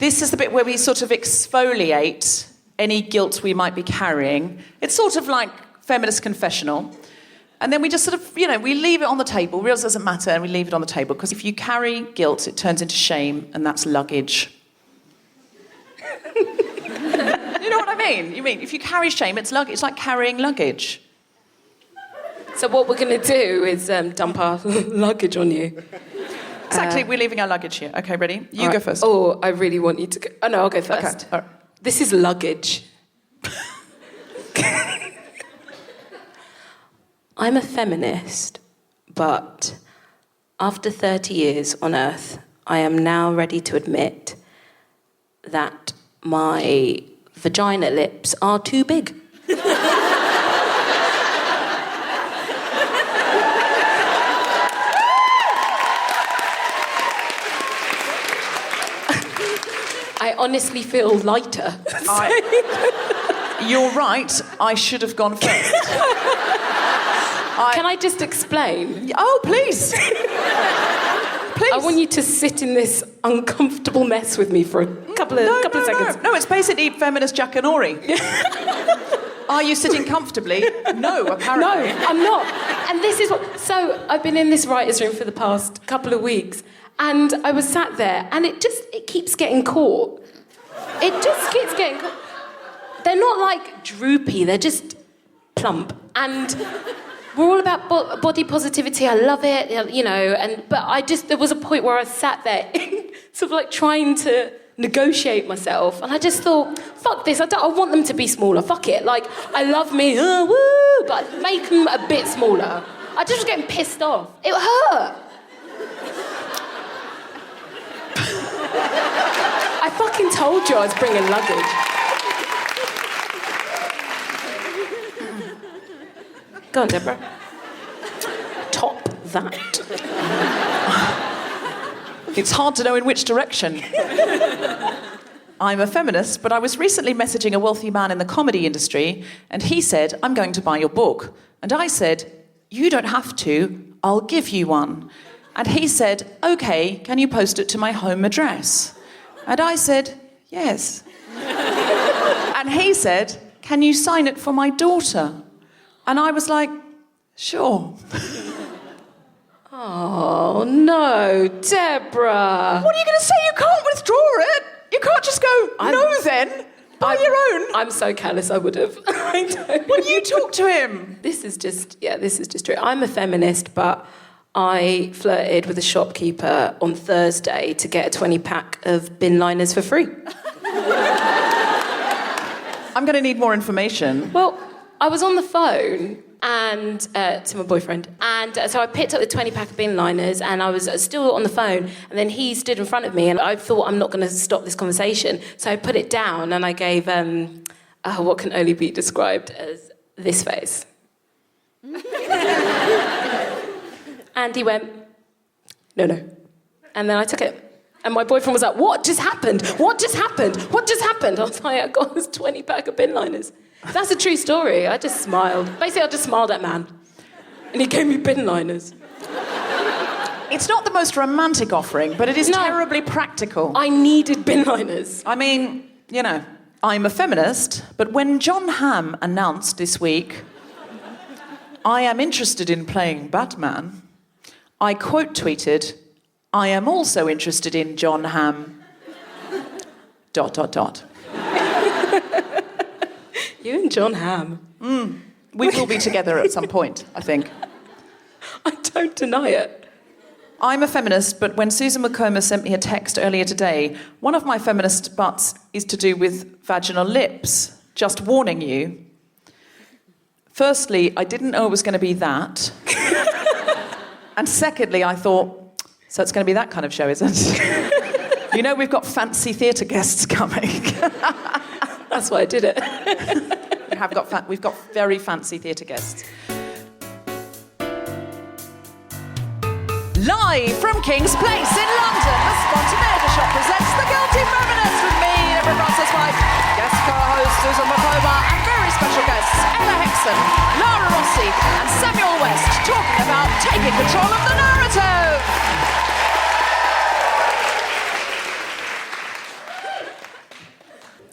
This is the bit where we sort of exfoliate any guilt we might be carrying. It's sort of like feminist confessional. And then we just sort of, we leave it on the table, realise it doesn't matter, and we leave it on the table. Because if you carry guilt, it turns into shame, and that's luggage. You know what I mean? You mean, if you carry shame, it's luggage. It's like carrying luggage. So what we're going to do is dump our luggage on you. Exactly, we're leaving our luggage here. Okay, ready? You go first. Oh, I really want you to go. Oh, no, I'll go first. Okay. All right. This is luggage. I'm a feminist, but after 30 years on Earth, I am now ready to admit that my vagina lips are too big. I honestly feel lighter. You're right, I should have gone first. Can I just explain? Oh, please. Please. I want you to sit in this uncomfortable mess with me for a couple of seconds. No, it's basically feminist Jackanory. Are you sitting comfortably? No, apparently. No, I'm not. And this is what... So, I've been in this writer's room for the past couple of weeks, and I was sat there, and it keeps getting caught. It just keeps getting caught. They're not, like, droopy, they're just plump. And we're all about body positivity, I love it, but there was a point where I sat there, sort of, like, trying to negotiate myself, and I just thought, fuck this, I want them to be smaller, fuck it. Like, I love me, woo, but make them a bit smaller. I just was getting pissed off. It hurt. I fucking told you I was bringing luggage. Go on, Deborah. Top that. It's hard to know in which direction. I'm a feminist, but I was recently messaging a wealthy man in the comedy industry, and he said, I'm going to buy your book. And I said, you don't have to, I'll give you one. And he said, okay, can you post it to my home address? And I said, yes. And he said, can you sign it for my daughter? And I was like, sure. Oh, no, Deborah. What are you going to say? You can't withdraw it. You can't just go, no then, buy your own. I'm so callous, I would have. I don't. Well, you talk to him. This is just true. I'm a feminist, but I flirted with a shopkeeper on Thursday to get a 20-pack of bin liners for free. I'm going to need more information. Well, I was on the phone and to my boyfriend, and so I picked up the 20-pack of bin liners, and I was still on the phone, and then he stood in front of me, and I thought, I'm not going to stop this conversation, so I put it down, and I gave what can only be described as this face. And he went, no. And then I took it. And my boyfriend was like, what just happened? What just happened? What just happened? I was like, I got this 20-pack of bin liners. That's a true story. I just smiled. Basically, I just smiled at man. And he gave me bin liners. It's not the most romantic offering, but it is terribly practical. I needed bin liners. I mean, I'm a feminist, but when John Hamm announced this week, I am interested in playing Batman, I quote tweeted, I am also interested in John Hamm... ... You and John Hamm. We will be together at some point, I think. I don't deny it. I'm a feminist, but when Susan Wokoma sent me a text earlier today, one of my feminist buts is to do with vaginal lips. Just warning you. Firstly, I didn't know it was going to be that. And secondly, I thought, so it's going to be that kind of show, is it? We've got fancy theatre guests coming. That's why I did it. We've got very fancy theatre guests. Live from King's Place in London, the Spontaneity Shop presents The Guilty Feminist with me, Deborah Frances-White, guest co-host Susan Wokoma, and very special guests Ella Hickson, Lara Rossi, and Samuel West, talking about taking control of the narrative.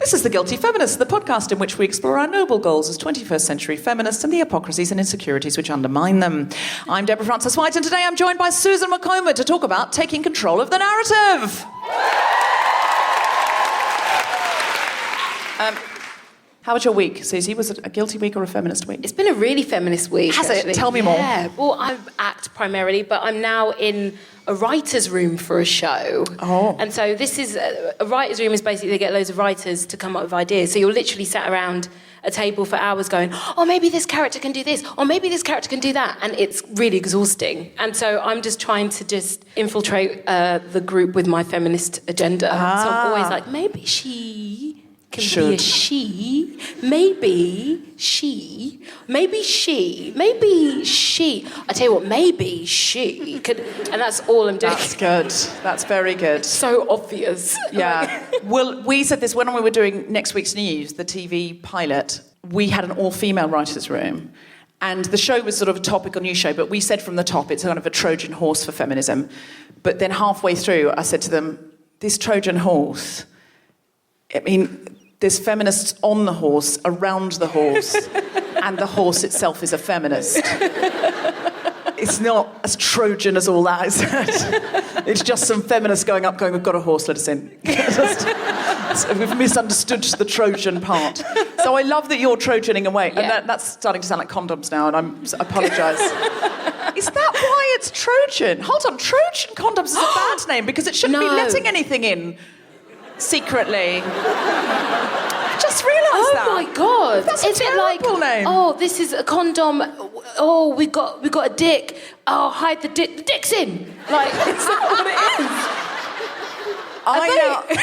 This is The Guilty Feminist, the podcast in which we explore our noble goals as 21st century feminists and the hypocrisies and insecurities which undermine them. I'm Deborah Frances-White, and today I'm joined by Susan Wokoma to talk about taking control of the narrative. How was your week, Susie? Was it a guilty week or a feminist week? It's been a really feminist week. Has actually. it? Tell me more. Yeah. Well, I act primarily, but I'm now in a writer's room for a show. Oh. And so this is... A writer's room is basically they get loads of writers to come up with ideas. So you're literally sat around a table for hours going, oh, maybe this character can do this, or maybe this character can do that. And it's really exhausting. And so I'm just trying to just infiltrate the group with my feminist agenda. So I'm always like, maybe she... be a she, maybe she. I tell you what, maybe she could, and that's all I'm doing. That's good. That's very good. So obvious. Yeah. Well, we said this when we were doing Next Week's News, the TV pilot. We had an all-female writers' room, and the show was sort of a topical news show, but we said from the top it's kind of a Trojan horse for feminism. But then halfway through, I said to them, this Trojan horse, I mean... There's feminists on the horse, around the horse, and the horse itself is a feminist. It's not as Trojan as all that, is it? It's just some feminists going, we've got a horse, let us in. We've misunderstood the Trojan part. So I love that you're Trojaning away. Yeah. And that's starting to sound like condoms now, and I apologise. Is that why it's Trojan? Hold on, Trojan condoms is a bad name because it shouldn't be letting anything in. Secretly. I just realised that. Oh my God. That's a terrible name. Oh, this is a condom. Oh, we got a dick. Oh, hide the dick. The dick's in. Like, is that what it is?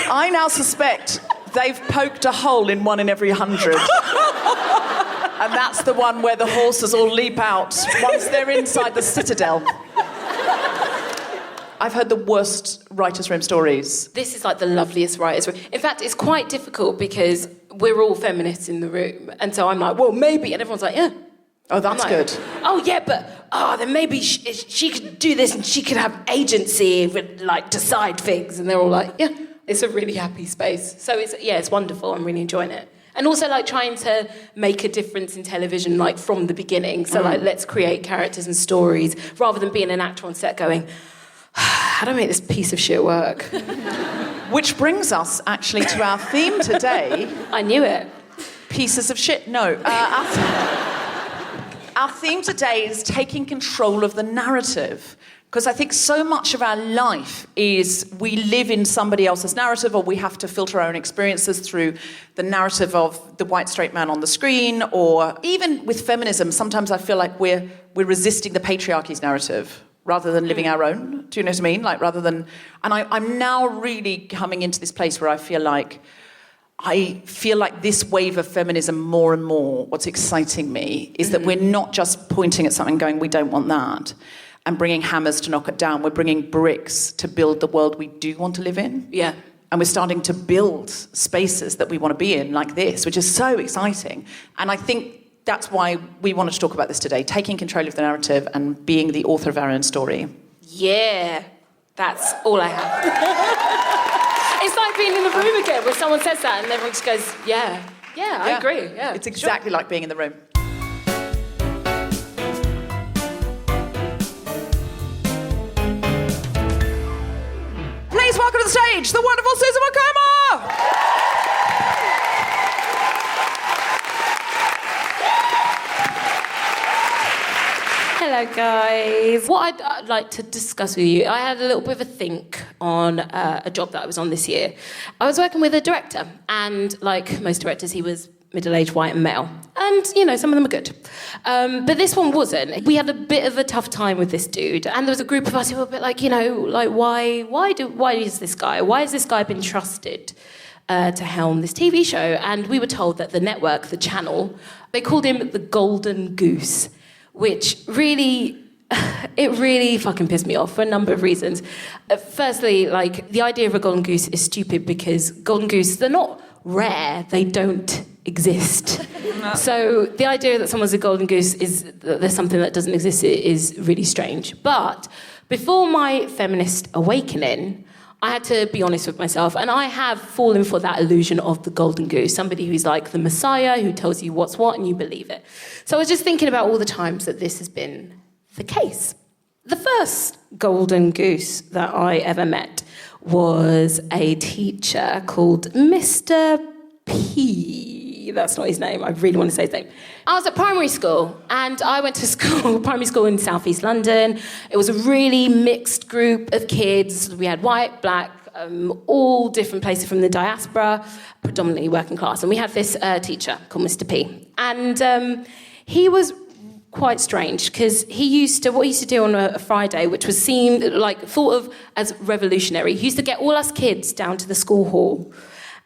I now suspect they've poked a hole in 1 in every 100. And that's the one where the horses all leap out once they're inside the citadel. I've heard the worst writers' room stories. This is like the loveliest writers' room. In fact, it's quite difficult because we're all feminists in the room. And so I'm like, well, maybe. And everyone's like, yeah. Oh, that's like, good. Oh, yeah, but, then maybe she could do this and she could have agency, like, decide things. And they're all like, yeah. It's a really happy space. So, it's wonderful. I'm really enjoying it. And also, like, trying to make a difference in television, like, from the beginning. So, like, let's create characters and stories rather than being an actor on set going... How do I make this piece of shit work? Which brings us, actually, to our theme today. I knew it. Pieces of shit. No. Our theme today is taking control of the narrative. Because I think so much of our life is we live in somebody else's narrative, or we have to filter our own experiences through the narrative of the white straight man on the screen, or even with feminism, sometimes I feel like we're resisting the patriarchy's narrative rather than living our own. Do you know what I mean? Like, rather than... And I'm now really coming into this place where I feel like this wave of feminism more and more, what's exciting me, is that we're not just pointing at something going, we don't want that, and bringing hammers to knock it down. We're bringing bricks to build the world we do want to live in. Yeah. And we're starting to build spaces that we want to be in, like this, which is so exciting. And I think that's why we wanted to talk about this today, taking control of the narrative and being the author of our own story. Yeah, that's all I have. It's like being in the room again, where someone says that and everyone just goes, yeah, I agree, yeah. It's exactly like being in the room. Please welcome to the stage the wonderful Susan Wokoma! Hello, guys. What I'd like to discuss with you, I had a little bit of a think on a job that I was on this year. I was working with a director, and like most directors, he was middle-aged, white and male. And, some of them are good. But this one wasn't. We had a bit of a tough time with this dude, and there was a group of us who were a bit like, why is this guy? Why has this guy been trusted to helm this TV show? And we were told that the network, the channel, they called him the Golden Goose, which really fucking pissed me off for a number of reasons. Firstly, like, the idea of a golden goose is stupid because golden goose, they're not rare, they don't exist. So the idea that someone's a golden goose is that there's something that doesn't exist is really strange. But before my feminist awakening, I had to be honest with myself, and I have fallen for that illusion of the golden goose, somebody who's like the messiah, who tells you what's what and you believe it. So I was just thinking about all the times that this has been the case. The first golden goose that I ever met was a teacher called Mr. P. That's not his name. I really want to say his name. I was at primary school, and I went to school, primary school in southeast London. It was a really mixed group of kids. We had white, black, all different places from the diaspora, predominantly working class. And we had this teacher called Mr. P. And he was quite strange, because what he used to do on a Friday, which was thought of as revolutionary. He used to get all us kids down to the school hall,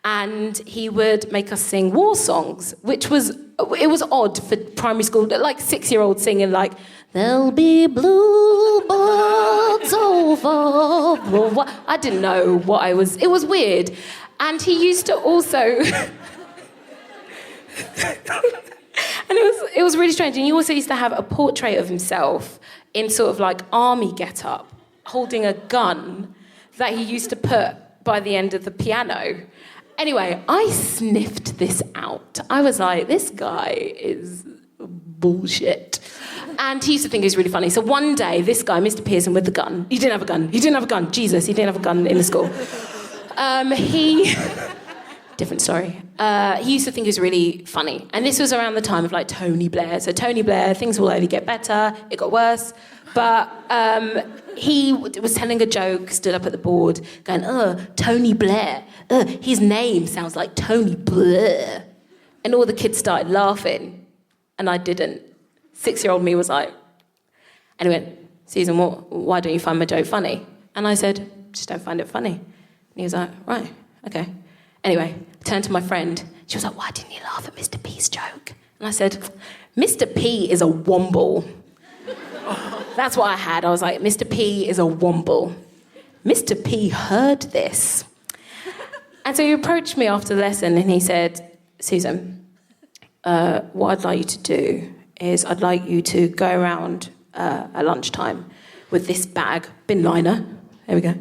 and he would make us sing war songs, which was odd for primary school, like 6-year-olds singing like, there'll be bluebirds over. I didn't know what I was. It was weird. And he used to also... And it was really strange. And he also used to have a portrait of himself in sort of like army get-up, holding a gun that he used to put by the end of the piano. Anyway, I sniffed this out. I was like, this guy is bullshit. And he used to think he was really funny. So one day, this guy, Mr. Pearson, with the gun, he didn't have a gun. Jesus, he didn't have a gun in the school. Different story. He used to think he was really funny. And this was around the time of like Tony Blair. So Tony Blair, things will only get better. It got worse. But he was telling a joke, stood up at the board, going, Tony Blair. His name sounds like Tony Blair. And all the kids started laughing. And I didn't. 6-year-old me was like... And he went, Susan, why don't you find my joke funny? And I said, just don't find it funny. And he was like, right, okay. Anyway, I turned to my friend. She was like, why didn't you laugh at Mr. P's joke? And I said, Mr. P is a womble. That's what I had. I was like, Mr. P is a womble. Mr. P heard this. And so he approached me after the lesson and he said, Susan, what I'd like you to do is I'd like you to go around at lunchtime with this bag, bin liner, there we go,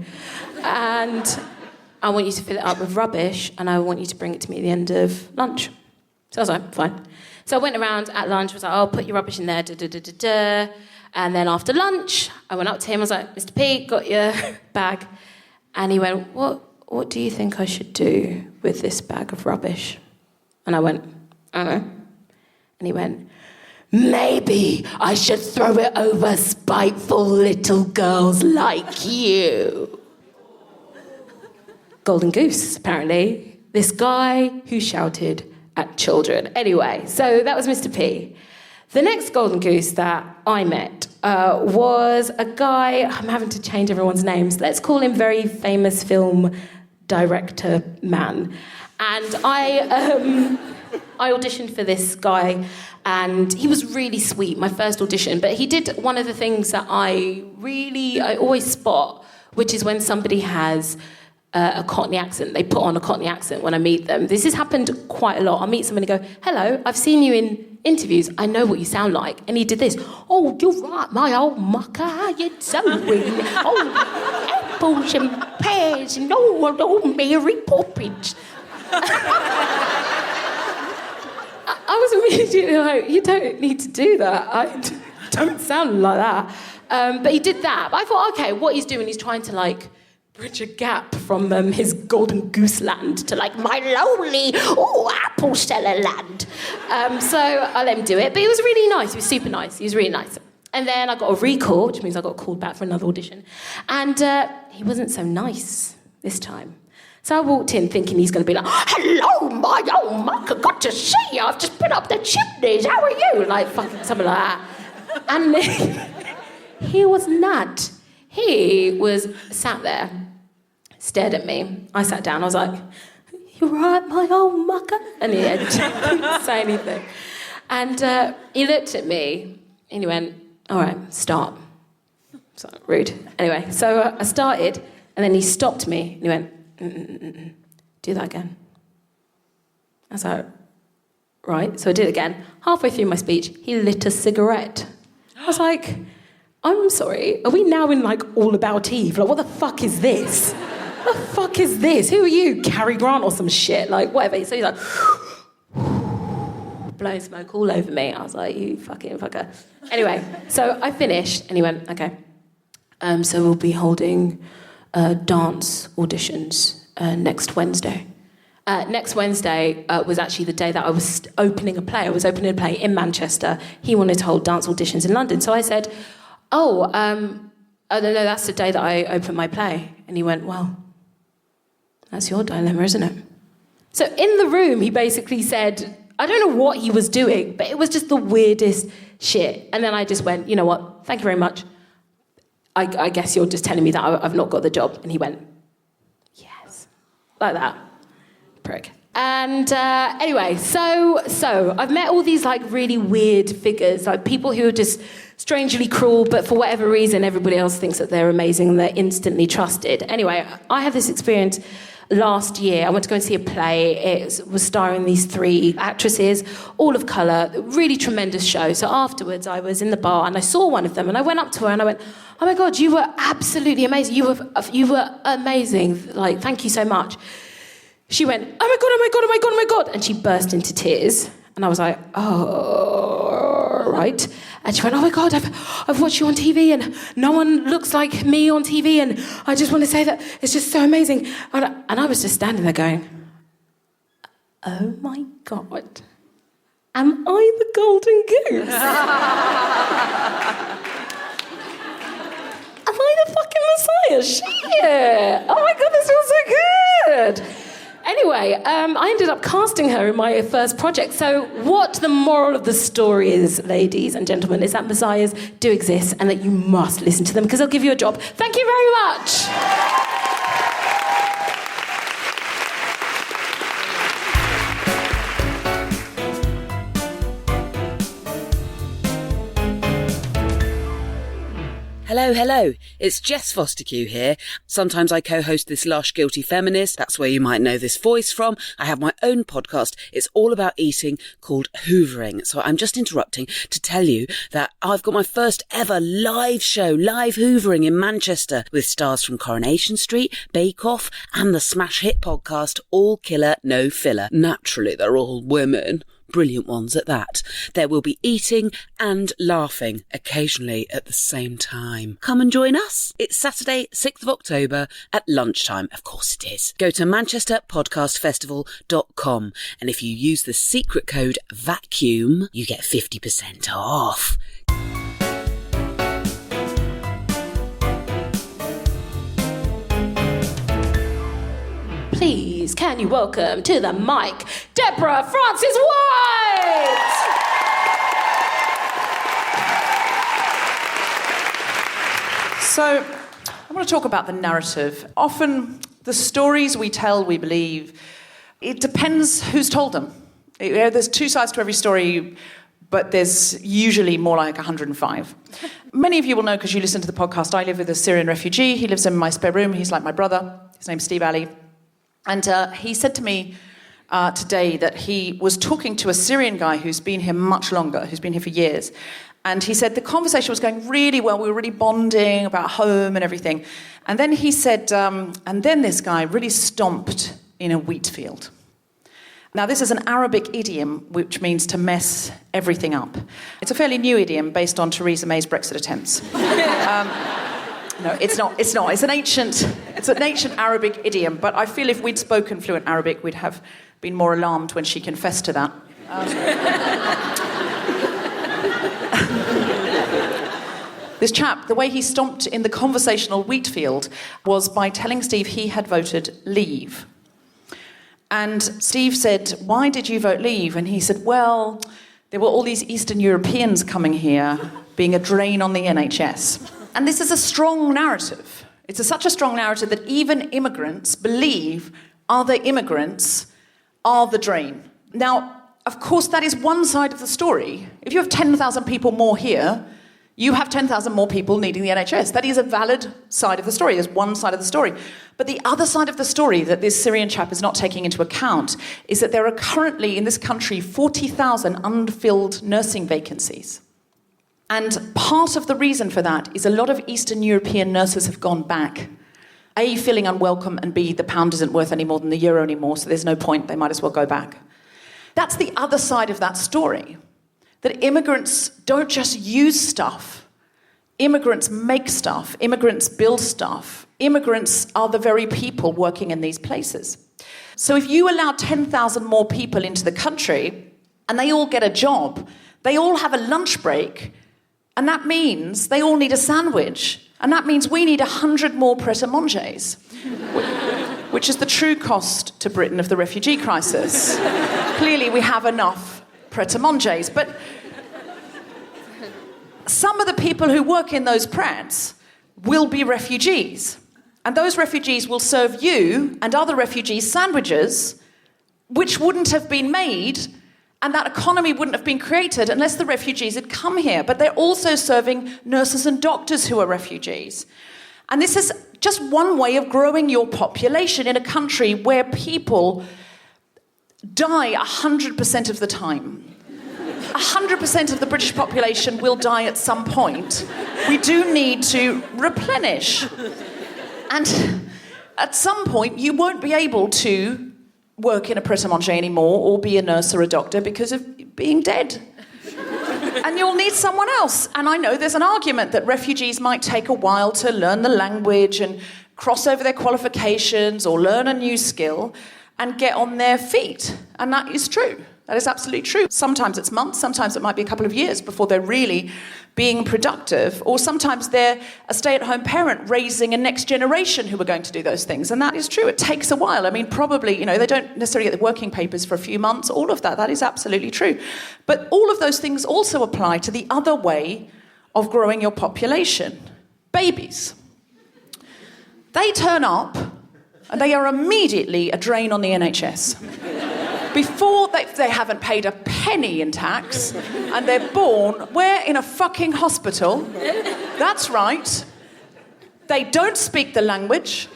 and I want you to fill it up with rubbish and I want you to bring it to me at the end of lunch. So I was like, fine. So I went around at lunch, was like, oh, put your rubbish in there, da-da-da-da-da. And then after lunch, I went up to him, I was like, Mr. P, got your bag. And he went, what do you think I should do with this bag of rubbish? And I went, I don't know. And he went, maybe I should throw it over spiteful little girls like you. Golden goose, apparently. This guy who shouted at children. Anyway, so that was Mr. P. The next golden goose that I met was a guy, I'm having to change everyone's names, let's call him very famous film director man. And I auditioned for this guy, and he was really sweet, my first audition, but he did one of the things that I always spot, which is when somebody has a Cockney accent. They put on a Cockney accent when I meet them. This has happened quite a lot. I'll meet somebody and go, hello, I've seen you in interviews. I know what you sound like. And he did this. Oh, you're right, my old mucker. How you doing? Oh, apples and pears and oh, Mary Poppins. I was immediately like, you don't need to do that. I don't sound like that. But he did that. But I thought, okay, what he's doing, he's trying to like bridge a gap from his golden goose land to like my lonely apple seller land. So I let him do it, but he was really nice. He was super nice. He was really nice. And then I got a recall, which means I got called back for another audition. And he wasn't so nice this time. So I walked in thinking he's going to be like, hello, my old mucker, good to see you. I've just been up the chimneys. How are you? Like fucking something like that. And he was not. He was sat there, stared at me. I sat down. I was like, you right, my old mucker? And he didn't say anything. And he looked at me and he went, all right, start. So rude. Anyway, so I started and then he stopped me and he went, do that again. I was like, right. So I did it again. Halfway through my speech, he lit a cigarette. I was like, I'm sorry, are we now in like All About Eve? Like, what the fuck is this? the fuck is this? Who are you? Cary Grant or some shit? Like, whatever. So he's like, blowing smoke all over me. I was like, you fucking fucker. Anyway, so I finished, and he went, okay. So we'll be holding dance auditions next Wednesday. Next Wednesday was actually the day that I was opening a play. I was opening a play in Manchester. He wanted to hold dance auditions in London. So I said, oh, no, that's the day that I open my play. And he went, well, that's your dilemma, isn't it? So in the room, he basically said, I don't know what he was doing, but it was just the weirdest shit. And then I just went, you know what, thank you very much. I guess you're just telling me that I've not got the job. And he went, yes, like that. Prick. And anyway, so I've met all these like really weird figures, like people who are just strangely cruel, but for whatever reason, everybody else thinks that they're amazing and they're instantly trusted. Anyway, I had this experience last year. I went to go and see a play. It was starring these 3 actresses, all of colour, really tremendous show. So afterwards, I was in the bar and I saw one of them and I went up to her and I went, oh my God, you were absolutely amazing. You were amazing. Like, thank you so much. She went, oh my God, oh my God, oh my God, oh my God. And she burst into tears. And I was like, oh, right. And she went, oh my God, I've watched you on TV and no one looks like me on TV. And I just want to say that it's just so amazing. And I was just standing there going, oh my God, am I the golden goose? Am I the fucking Messiah? Shit. Oh my God, this feels so good. Anyway, I ended up casting her in my first project. So what the moral of the story is, ladies and gentlemen, is that messiahs do exist and that you must listen to them because they'll give you a job. Thank you very much. Hello, hello. It's Jess Fosterkew here. Sometimes I co-host this lush Guilty Feminist. That's where you might know this voice from. I have my own podcast. It's all about eating called Hoovering. So I'm just interrupting to tell you that I've got my first ever live show, Live Hoovering in Manchester, with stars from Coronation Street, Bake Off, and the smash hit podcast All Killer, No Filler. Naturally, they're all women. Brilliant ones at that. There will be eating and laughing occasionally at the same time. Come and join us. It's Saturday, 6th of October at lunchtime. Of course it is. Go to manchesterpodcastfestival.com and if you use the secret code VACUUM, you get 50% off. Please, can you welcome to the mic, Deborah Frances-White! So, I want to talk about the narrative. Often, the stories we tell, we believe, it depends who's told them. There's 2 sides to every story, but there's usually more like 105. Many of you will know, because you listen to the podcast, I live with a Syrian refugee. He lives in my spare room. He's like my brother. His name's Steve Ali. And he said to me today that he was talking to a Syrian guy who's been here much longer, who's been here for years. And he said the conversation was going really well. We were really bonding about home and everything. And then he said, and then this guy really stomped in a wheat field. Now, this is an Arabic idiom which means to mess everything up. It's a fairly new idiom based on Theresa May's Brexit attempts. No, it's not. It's an ancient Arabic idiom, but I feel if we'd spoken fluent Arabic, we'd have been more alarmed when she confessed to that. This chap, the way he stomped in the conversational wheat field was by telling Steve he had voted Leave. And Steve said, why did you vote Leave? And he said, well, there were all these Eastern Europeans coming here, being a drain on the NHS. And this is a strong narrative. It's such a strong narrative that even immigrants believe other immigrants are the drain. Now, of course, that is one side of the story. If you have 10,000 people more here, you have 10,000 more people needing the NHS. That is a valid side of the story. There's one side of the story. But the other side of the story that this Syrian chap is not taking into account is that there are currently in this country 40,000 unfilled nursing vacancies. And part of the reason for that is a lot of Eastern European nurses have gone back. A, feeling unwelcome, and B, the pound isn't worth any more than the euro anymore, so there's no point, they might as well go back. That's the other side of that story, that immigrants don't just use stuff. Immigrants make stuff. Immigrants build stuff. Immigrants are the very people working in these places. So if you allow 10,000 more people into the country and they all get a job, they all have a lunch break, and that means they all need a sandwich. And that means we need 100 more pret-a-manger's, which is the true cost to Britain of the refugee crisis. Clearly we have enough pret-a-manger's, but some of the people who work in those prets will be refugees. And those refugees will serve you and other refugees sandwiches, which wouldn't have been made, and that economy wouldn't have been created unless the refugees had come here. But they're also serving nurses and doctors who are refugees. And this is just one way of growing your population in a country where people die 100% of the time. 100% of the British population will die at some point. We do need to replenish. And at some point, you won't be able to work in a pret-a-manger anymore or be a nurse or a doctor because of being dead. And you'll need someone else. And I know there's an argument that refugees might take a while to learn the language and cross over their qualifications or learn a new skill and get on their feet. And that is true. That is absolutely true. Sometimes it's months, sometimes it might be a couple of years before they're really being productive, or sometimes they're a stay-at-home parent raising a next generation who are going to do those things. And that is true. It takes a while. I mean, probably, they don't necessarily get the working papers for a few months, all of that. That is absolutely true. But all of those things also apply to the other way of growing your population. Babies. They turn up and they are immediately a drain on the NHS. Before they haven't paid a penny in tax and they're born, we're in a fucking hospital. That's right. They don't speak the language.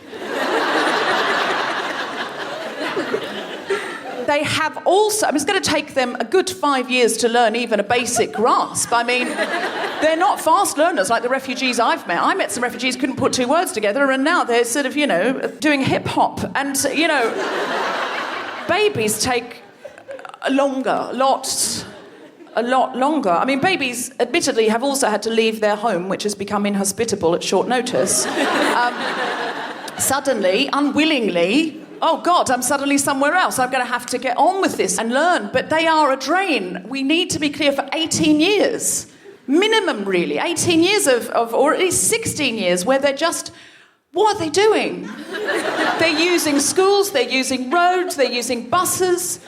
They have also, it's going to take them a good 5 years to learn even a basic grasp. I mean, they're not fast learners like the refugees I've met. I met some refugees who couldn't put two words together, and now they're sort of, doing hip-hop. And, babies take a lot longer. I mean, babies, admittedly, have also had to leave their home, which has become inhospitable at short notice. Suddenly, unwillingly, oh God, I'm suddenly somewhere else. I'm going to have to get on with this and learn. But they are a drain. We need to be clear, for 18 years. Minimum, really. 18 years or at least 16 years, where they're just... What are they doing? They're using schools, they're using roads, they're using buses.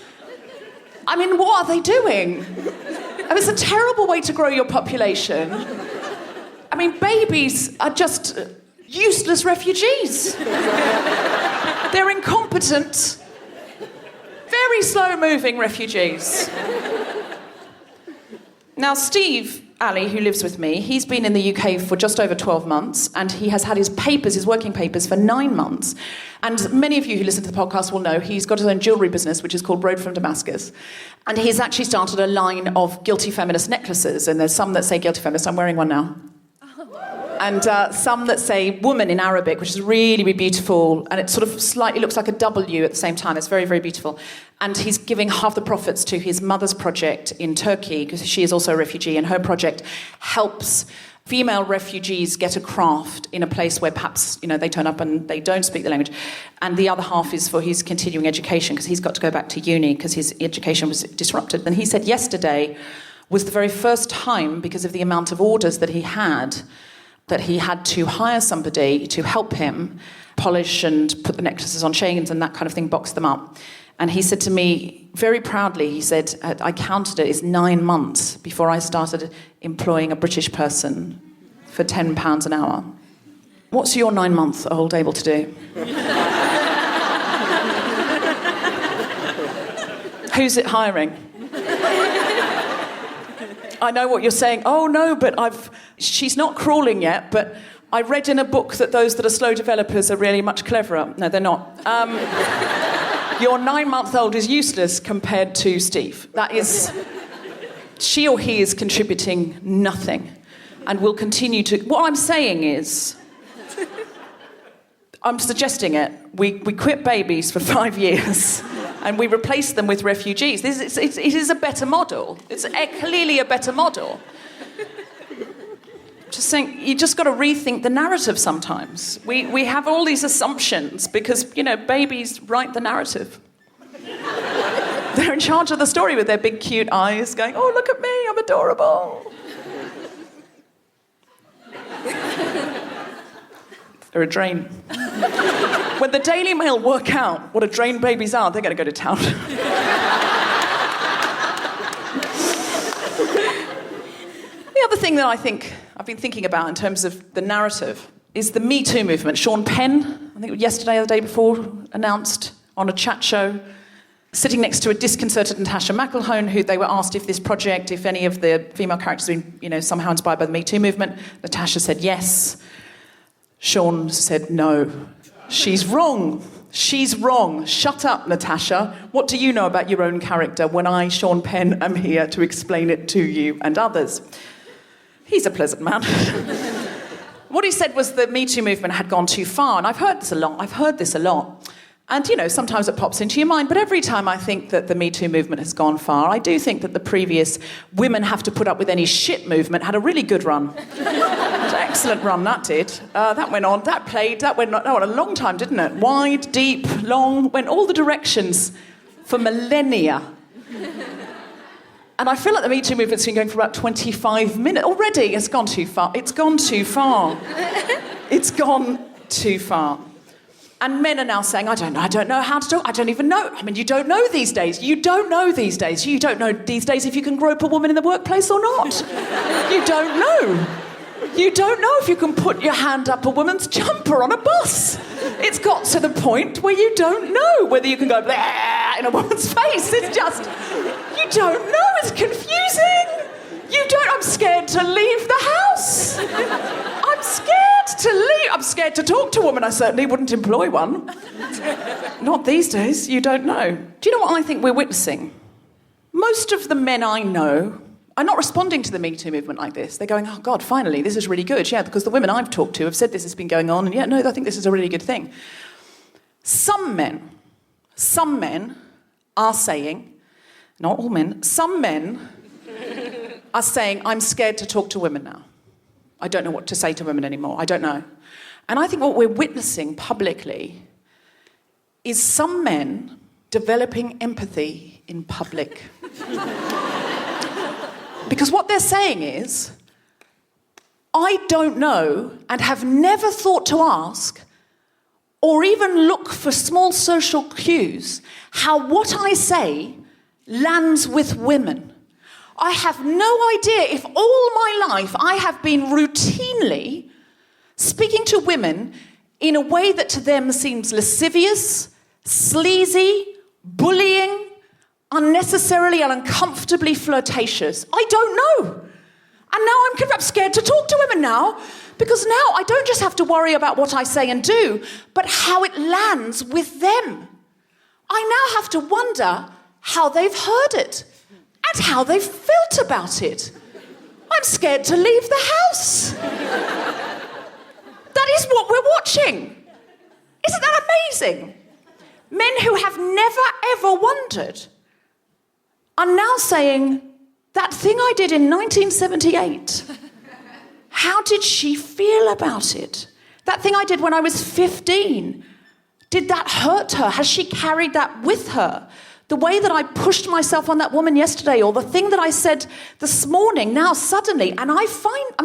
I mean, what are they doing? It's a terrible way to grow your population. I mean, babies are just useless refugees. They're incompetent, very slow-moving refugees. Now, Steve Ali, who lives with me, he's been in the UK for just over 12 months, and he has had his working papers, for 9 months. And many of you who listen to the podcast will know he's got his own jewellery business, which is called Road from Damascus. And he's actually started a line of Guilty Feminist necklaces, and there's some that say Guilty Feminist. I'm wearing one now. And some that say woman in Arabic, which is really, really beautiful. And it sort of slightly looks like a W at the same time. It's very, very beautiful. And he's giving half the profits to his mother's project in Turkey, because she is also a refugee, and her project helps female refugees get a craft in a place where perhaps, they turn up and they don't speak the language. And the other half is for his continuing education, because he's got to go back to uni because his education was disrupted. And he said yesterday was the very first time, because of the amount of orders that he had to hire somebody to help him polish and put the necklaces on chains and that kind of thing, box them up. And he said to me, very proudly, he said, I counted it as 9 months before I started employing a British person for £10 an hour. What's your 9-month-old able to do? Who's it hiring? I know what you're saying. Oh, no, but she's not crawling yet, but I read in a book that those that are slow developers are really much cleverer. No, they're not. Your 9-month-old is useless compared to Steve. That is... She or he is contributing nothing and will continue to... What I'm saying is... I'm suggesting it. We quit babies for 5 years and we replace them with refugees. It is a better model. It's clearly a better model. Just saying, you just got to rethink the narrative sometimes. We have all these assumptions because, babies write the narrative. They're in charge of the story with their big, cute eyes going, oh, look at me, I'm adorable. They're a drain. When the Daily Mail work out what a drain babies are, they're going to go to town. The other thing that I think I've been thinking about in terms of the narrative is the Me Too movement. Sean Penn, I think yesterday or the day before, announced on a chat show, sitting next to a disconcerted Natasha McElhone, who they were asked if this project, if any of the female characters have been, somehow inspired by the Me Too movement. Natasha said yes. Sean said no. She's wrong. She's wrong. Shut up, Natasha. What do you know about your own character when I, Sean Penn, am here to explain it to you and others? He's a pleasant man. What he said was the Me Too movement had gone too far, and I've heard this a lot. And, sometimes it pops into your mind, but every time I think that the Me Too movement has gone far, I do think that the previous women have to put up with any shit movement had a really good run. It's an excellent run, that did. That went on, that went on a long time, didn't it? Wide, deep, long, went all the directions for millennia. And I feel like the Me Too movement's been going for about 25 minutes. Already, it's gone too far. It's gone too far. It's gone too far. And men are now saying, I don't know how to talk. I don't even know. I mean, you don't know these days. You don't know these days. You don't know these days if you can grope a woman in the workplace or not. You don't know. You don't know if you can put your hand up a woman's jumper on a bus. It's got to the point where you don't know whether you can go blah in a woman's face. It's just, you don't know. It's confusing. I'm scared to leave the house. I'm scared to leave. I'm scared to talk to a woman. I certainly wouldn't employ one. Not these days. You don't know. Do you know what I think we're witnessing? Most of the men I know are not responding to the Me Too movement like this. They're going, oh, God, finally, this is really good. Yeah, because the women I've talked to have said this has been going on, and yeah, no, I think this is a really good thing. Some men are saying, not all men, some men are saying, I'm scared to talk to women now. I don't know what to say to women anymore. I don't know. And I think what we're witnessing publicly is some men developing empathy in public. Because what they're saying is, I don't know and have never thought to ask or even look for small social cues how what I say lands with women. I have no idea if all my life I have been routinely speaking to women in a way that to them seems lascivious, sleazy, bullying, unnecessarily and uncomfortably flirtatious. I don't know. And now I'm scared to talk to women now, because now I don't just have to worry about what I say and do, but how it lands with them. I now have to wonder how they've heard it and how they've felt about it. I'm scared to leave the house. That is what we're watching. Isn't that amazing? Men who have never, ever wondered are now saying, that thing I did in 1978, how did she feel about it? That thing I did when I was 15, did that hurt her? Has she carried that with her? The way that I pushed myself on that woman yesterday, or the thing that I said this morning, now suddenly, and I'm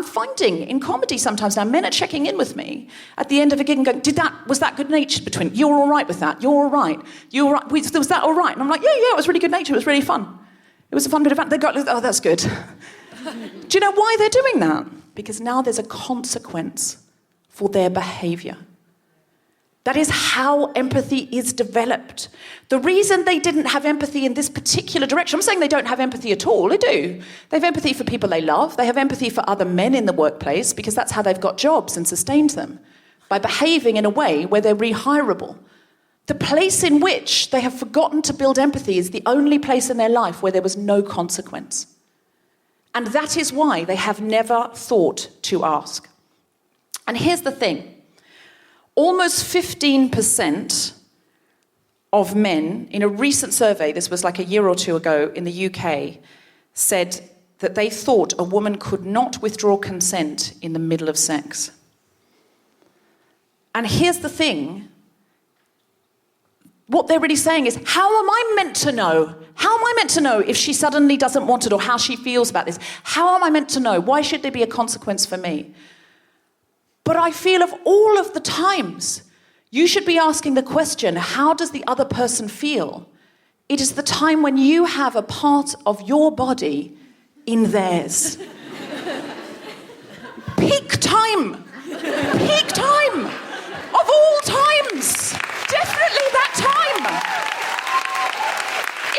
finding in comedy sometimes now, men are checking in with me at the end of a gig and going, was that good-natured between, you're all right with that, you're all right, you're all right, was that all right? And I'm like, yeah, it was really good-natured, it was really fun. It was a fun bit of fun. They got, oh, that's good. Do you know why they're doing that? Because now there's a consequence for their behaviour. That is how empathy is developed. The reason they didn't have empathy in this particular direction, I'm saying they don't have empathy at all, they do. They have empathy for people they love. They have empathy for other men in the workplace because that's how they've got jobs and sustained them, by behaving in a way where they're rehirable. The place in which they have forgotten to build empathy is the only place in their life where there was no consequence. And that is why they have never thought to ask. And here's the thing. almost 15% of men, in a recent survey, this was like a year or two ago in the UK, said that they thought a woman could not withdraw consent in the middle of sex. And here's the thing. What they're really saying is, how am I meant to know? How am I meant to know if she suddenly doesn't want it or how she feels about this? How am I meant to know? Why should there be a consequence for me? But I feel of all of the times, you should be asking the question, how does the other person feel? It is the time when you have a part of your body in theirs. Peak time. Peak time. Of all times. Definitely that time.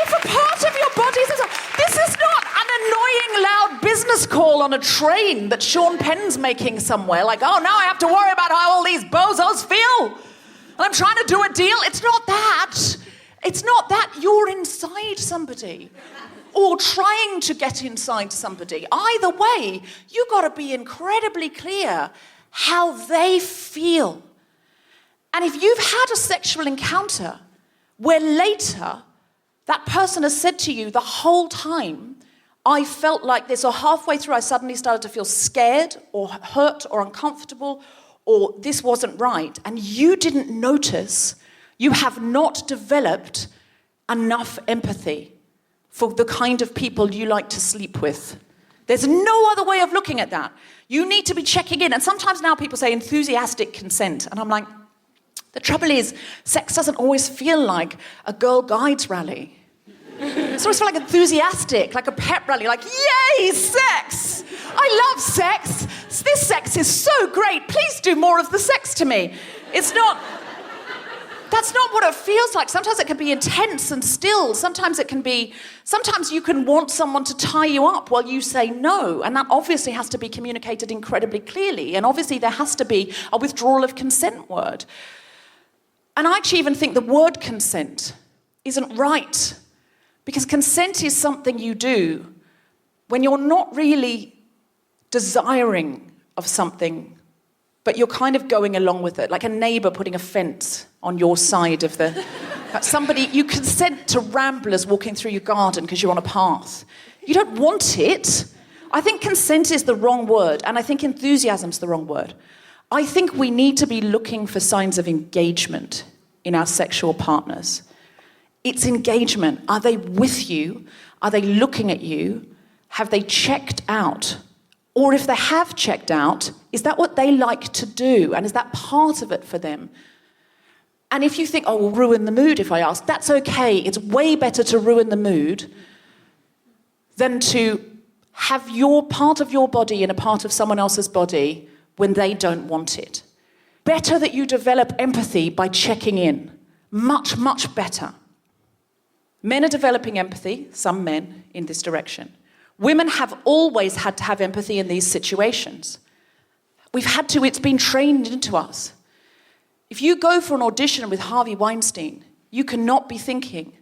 If a part of your body is... This is not an annoying, loud business call on a train that Sean Penn's making somewhere. Like, oh, now I have to worry about how all these bozos feel. And I'm trying to do a deal. It's not that. It's not that. You're inside somebody. Or trying to get inside somebody. Either way, you've got to be incredibly clear how they feel. And if you've had a sexual encounter where later that person has said to you the whole time, I felt like this, or halfway through I suddenly started to feel scared or hurt or uncomfortable, or this wasn't right, and you didn't notice, you have not developed enough empathy for the kind of people you like to sleep with. There's no other way of looking at that. You need to be checking in. And sometimes now people say enthusiastic consent. And I'm like, the trouble is, sex doesn't always feel like a Girl Guides rally. It's always feel like enthusiastic, like a pep rally, like, yay, sex! I love sex. This sex is so great. Please do more of the sex to me. It's not... That's not what it feels like. Sometimes it can be intense and still. Sometimes you can want someone to tie you up while you say no. And that obviously has to be communicated incredibly clearly. And obviously there has to be a withdrawal of consent word. And I actually even think the word consent isn't right. Because consent is something you do when you're not really desiring of something, but you're kind of going along with it, like a neighbour putting a fence on your side of the... you consent to ramblers walking through your garden because you're on a path. You don't want it. I think consent is the wrong word, and I think enthusiasm's the wrong word. I think we need to be looking for signs of engagement in our sexual partners. It's engagement. Are they with you? Are they looking at you? Have they checked out? Or if they have checked out, is that what they like to do? And is that part of it for them? And if you think, oh, we'll ruin the mood if I ask, that's okay. It's way better to ruin the mood than to have your part of your body in a part of someone else's body when they don't want it. Better that you develop empathy by checking in. Much, much better. Men are developing empathy, some men, in this direction. Women have always had to have empathy in these situations. We've had to, it's been trained into us. If you go for an audition with Harvey Weinstein, you cannot be thinking,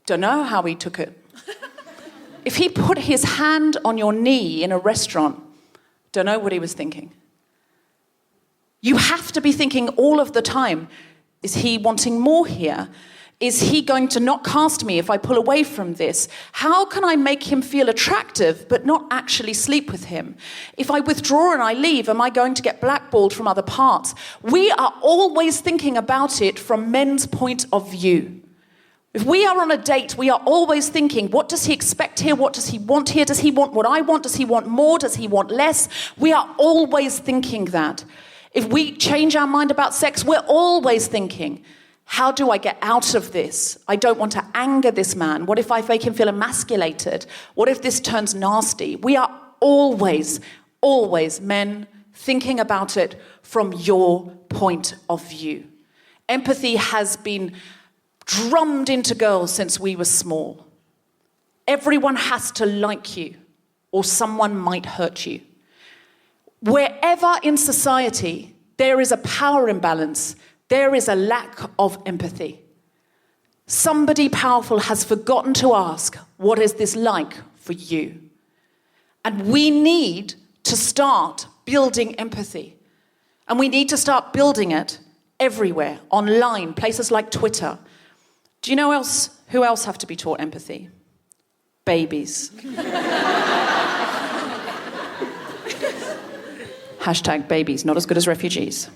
don't know how he took it. If he put his hand on your knee in a restaurant, don't know what he was thinking. You have to be thinking all of the time, is he wanting more here? Is he going to not cast me if I pull away from this? How can I make him feel attractive but not actually sleep with him? If I withdraw and I leave, am I going to get blackballed from other parts? We are always thinking about it from men's point of view. If we are on a date, we are always thinking, what does he expect here? What does he want here? Does he want what I want? Does he want more? Does he want less? We are always thinking that. If we change our mind about sex, we're always thinking, how do I get out of this? I don't want to anger this man. What if I make him feel emasculated? What if this turns nasty? We are always, men, thinking about it from your point of view. Empathy has been drummed into girls since we were small. Everyone has to like you, or someone might hurt you. Wherever in society there is a power imbalance, there is a lack of empathy. Somebody powerful has forgotten to ask, what is this like for you? And we need to start building empathy. And we need to start building it everywhere, online, places like Twitter. Do you know who else have to be taught empathy? Babies. Hashtag babies, not as good as refugees.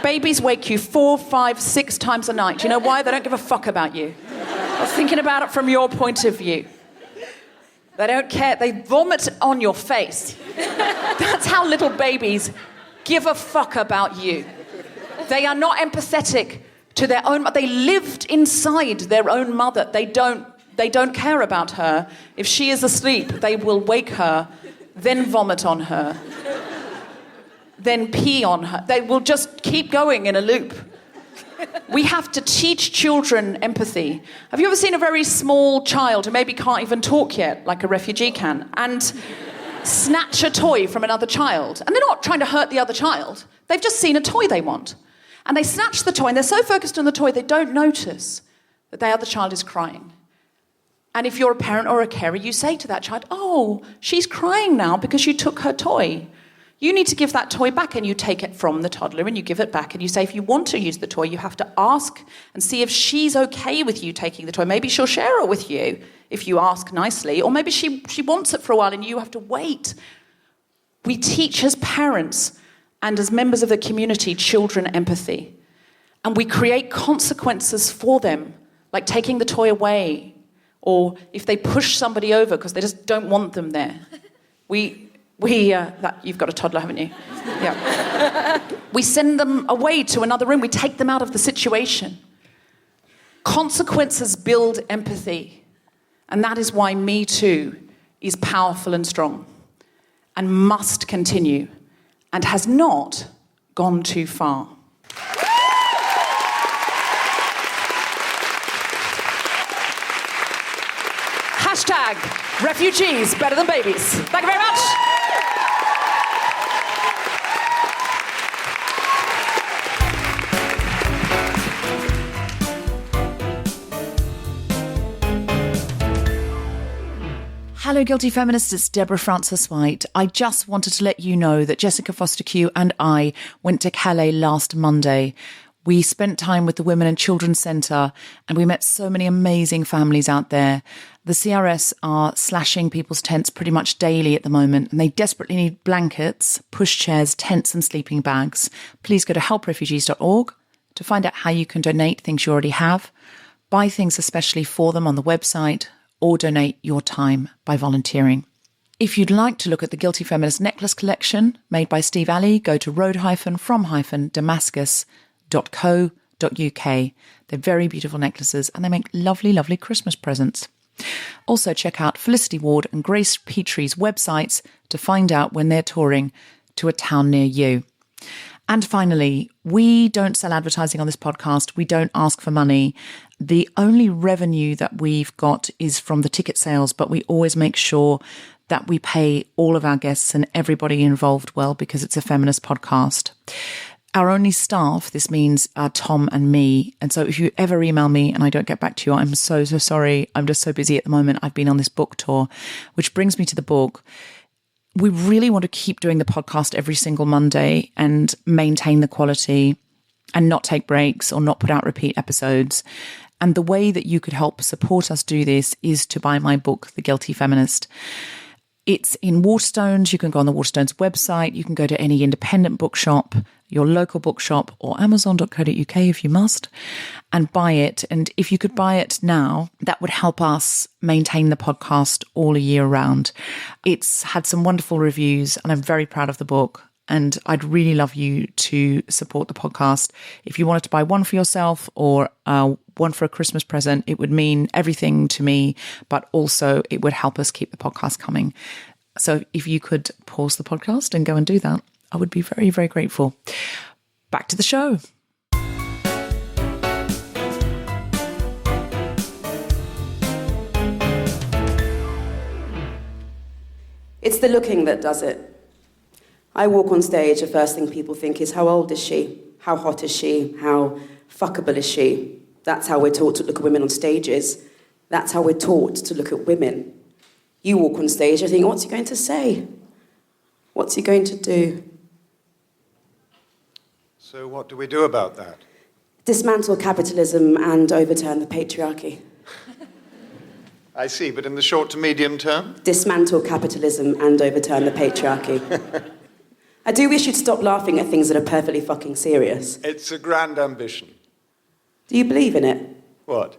Babies wake you 4, 5, 6 times a night. Do you know why? They don't give a fuck about you. I was thinking about it from your point of view. They don't care. They vomit on your face. That's how little babies give a fuck about you. They are not empathetic to their own mother. They lived inside their own mother. They don't care about her. If she is asleep, they will wake her, then vomit on her, then pee on her. They will just keep going in a loop. We have to teach children empathy. Have you ever seen a very small child who maybe can't even talk yet, like a refugee can, and snatch a toy from another child? And they're not trying to hurt the other child. They've just seen a toy they want. And they snatch the toy, and they're so focused on the toy, they don't notice that the other child is crying. And if you're a parent or a carer, you say to that child, oh, she's crying now because you took her toy. You need to give that toy back, and you take it from the toddler and you give it back, and you say, if you want to use the toy, you have to ask and see if she's okay with you taking the toy. Maybe she'll share it with you if you ask nicely, or maybe she wants it for a while and you have to wait. We teach as parents and as members of the community children empathy, and we create consequences for them, like taking the toy away, or if they push somebody over because they just don't want them there. You've got a toddler, haven't you? Yeah. We send them away to another room. We take them out of the situation. Consequences build empathy. And that is why Me Too is powerful and strong and must continue and has not gone too far. Hashtag refugees better than babies. Thank you very much. Hello, Guilty Feminists. It's Deborah Frances-White. I just wanted to let you know that Jessica Foster-Q and I went to Calais last Monday. We spent time with the Women and Children Centre, and we met so many amazing families out there. The CRS are slashing people's tents pretty much daily at the moment, and they desperately need blankets, pushchairs, tents and sleeping bags. Please go to helprefugees.org to find out how you can donate things you already have, buy things especially for them on the website, or donate your time by volunteering. If you'd like to look at the Guilty Feminist necklace collection made by Steve Alley, go to road-from-damascus.co.uk. They're very beautiful necklaces, and they make lovely, lovely Christmas presents. Also check out Felicity Ward and Grace Petrie's websites to find out when they're touring to a town near you. And finally, we don't sell advertising on this podcast. We don't ask for money. The only revenue that we've got is from the ticket sales, but we always make sure that we pay all of our guests and everybody involved well, because it's a feminist podcast. Our only staff, this means Tom and me. And so if you ever email me and I don't get back to you, I'm so sorry. I'm just so busy at the moment. I've been on this book tour, which brings me to the book. We really want to keep doing the podcast every single Monday and maintain the quality and not take breaks or not put out repeat episodes. And the way that you could help support us do this is to buy my book, The Guilty Feminist. It's in Waterstones. You can go on the Waterstones website. You can go to any independent bookshop, your local bookshop, or amazon.co.uk if you must, and buy it. And if you could buy it now, that would help us maintain the podcast all a year round. It's had some wonderful reviews, and I'm very proud of the book. And I'd really love you to support the podcast. If you wanted to buy one for yourself or one for a Christmas present, it would mean everything to me, but also it would help us keep the podcast coming. So if you could pause the podcast and go and do that, I would be very, very grateful. Back to the show. It's the looking that does it. I walk on stage, the first thing people think is, how old is she? How hot is she? How fuckable is she? That's how we're taught to look at women on stages. That's how we're taught to look at women. You walk on stage, you think, what's he going to say? What's he going to do? So what do we do about that? Dismantle capitalism and overturn the patriarchy. I see, but in the short to medium term? Dismantle capitalism and overturn the patriarchy. I do wish you'd stop laughing at things that are perfectly fucking serious. It's a grand ambition. Do you believe in it? What?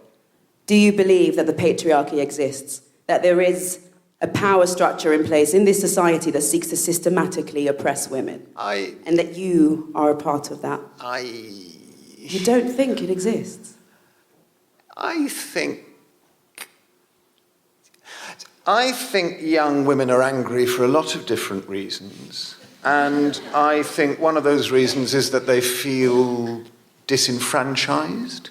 Do you believe that the patriarchy exists? That there is a power structure in place in this society that seeks to systematically oppress women? And that you are a part of that? You don't think it exists? I think young women are angry for a lot of different reasons. And I think one of those reasons is that they feel disenfranchised.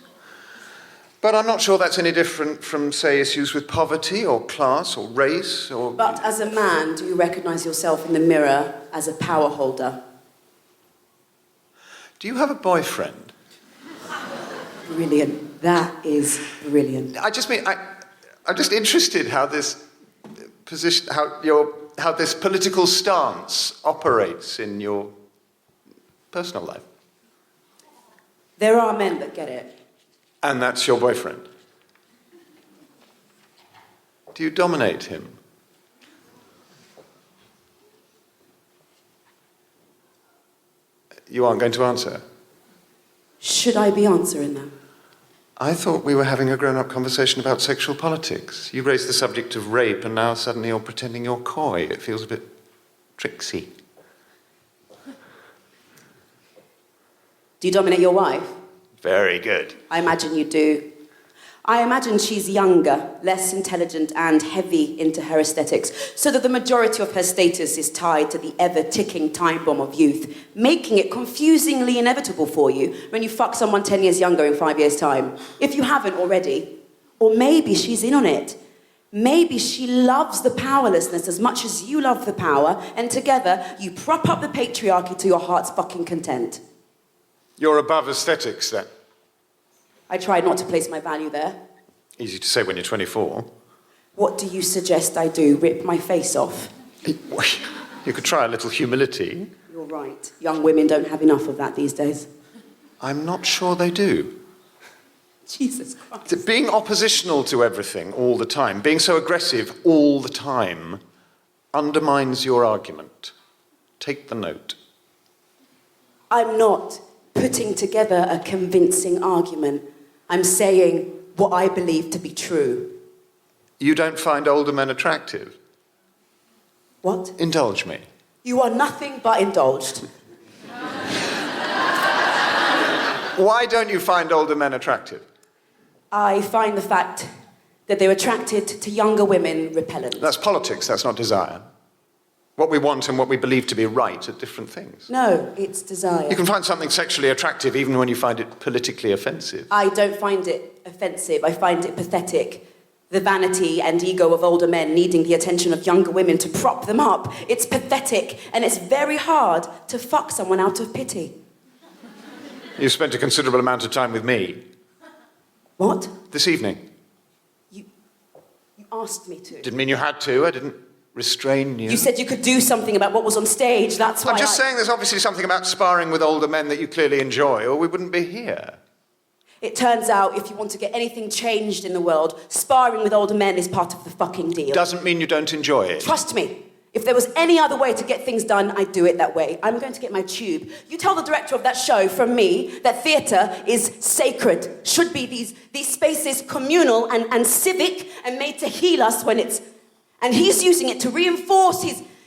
But I'm not sure that's any different from, say, issues with poverty or class or race or... But as a man, do you recognise yourself in the mirror as a power holder? Do you have a boyfriend? Brilliant. That is brilliant. I just mean, I'm just interested how this position, how this political stance operates in your personal life. There are men that get it. And that's your boyfriend. Do you dominate him? You aren't going to answer? Should I be answering that? I thought we were having a grown-up conversation about sexual politics. You raised the subject of rape, and now suddenly you're pretending you're coy. It feels a bit tricksy. Do you dominate your wife? Very good. I imagine you do. I imagine she's younger, less intelligent, and heavy into her aesthetics, so that the majority of her status is tied to the ever-ticking time bomb of youth, making it confusingly inevitable for you when you fuck someone 10 years younger in 5 years' time, if you haven't already. Or maybe she's in on it. Maybe she loves the powerlessness as much as you love the power, and together you prop up the patriarchy to your heart's fucking content. You're above aesthetics, then? I tried not to place my value there. Easy to say when you're 24. What do you suggest I do? Rip my face off? You could try a little humility. You're right. Young women don't have enough of that these days. I'm not sure they do. Jesus Christ. Being oppositional to everything all the time, being so aggressive all the time, undermines your argument. Take the note. I'm not putting together a convincing argument. I'm saying what I believe to be true. You don't find older men attractive? What? Indulge me. You are nothing but indulged. Why don't you find older men attractive? I find the fact that they're attracted to younger women repellent. That's politics, that's not desire. What we want and what we believe to be right are different things. No, it's desire. You can find something sexually attractive even when you find it politically offensive. I don't find it offensive. I find it pathetic. The vanity and ego of older men needing the attention of younger women to prop them up. It's pathetic, and it's very hard to fuck someone out of pity. You spent a considerable amount of time with me. What? This evening. You asked me to. Didn't mean you had to. I didn't restrain you. You said you could do something about what was on stage. That's why I'm just saying there's obviously something about sparring with older men that you clearly enjoy, or we wouldn't be here. It turns out if you want to get anything changed in the world, sparring with older men is part of the fucking deal. Doesn't mean you don't enjoy it. Trust me. If there was any other way to get things done, I'd do it that way. I'm going to get my tube. You tell the director of that show from me that theatre is sacred. Should be these spaces communal and civic and made to heal us when it's... And he's using it to reinforce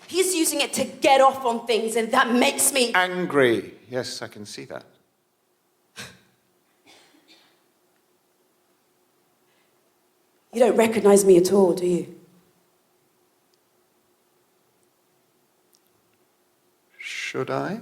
he's using it to get off on things, and that makes me... Angry. Yes, I can see that. You don't recognise me at all, do you? Should I?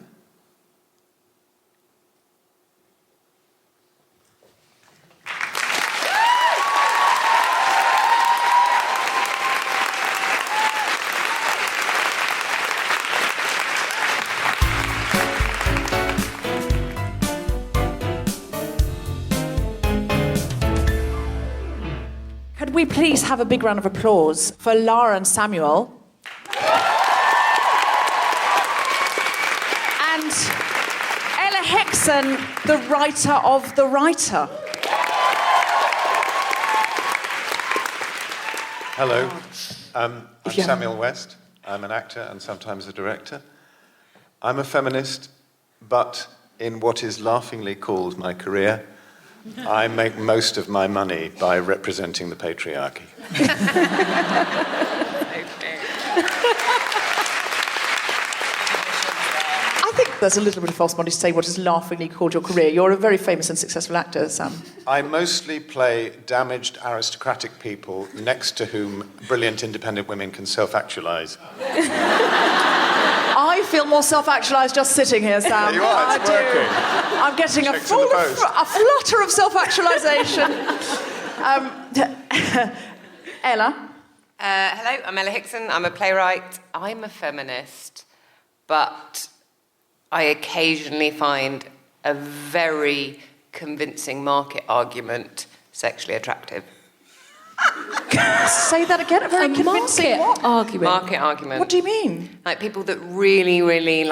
Could we please have a big round of applause for Lara and Samuel? And Ella Hickson. Hickson, the writer of The Writer. Hello, I'm Samuel West. I'm an actor and sometimes a director. I'm a feminist, but in what is laughingly called my career, I make most of my money by representing the patriarchy. I think there's a little bit of false modesty to say what is laughingly called your career. You're a very famous and successful actor, Sam. I mostly play damaged aristocratic people next to whom brilliant independent women can self-actualise. I feel more self-actualised just sitting here, Sam. There you are, it's working. I'm getting a flutter of self-actualisation. Ella? Hello, I'm Ella Hickson. I'm a playwright. I'm a feminist, but I occasionally find a very convincing market argument sexually attractive. Say that again. A very convincing argument. Market argument. What do you mean? Like people that really, really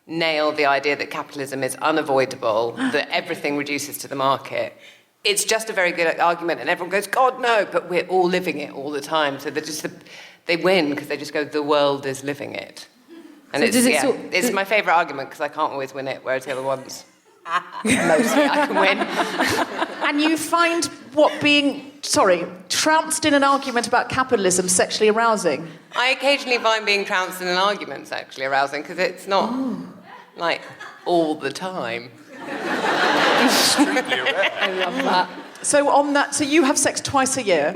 nail the idea that capitalism is unavoidable, that everything reduces to the market. It's just a very good argument, and everyone goes, God, no, but we're all living it all the time. So they win because they just go, the world is living it. And so it's my favourite argument because I can't always win it, whereas the other ones, mostly I can win. And you find trounced in an argument about capitalism sexually arousing? I occasionally find being trounced in an argument sexually arousing because it's not, all the time. Extremely rare. I love that. So you have sex twice a year?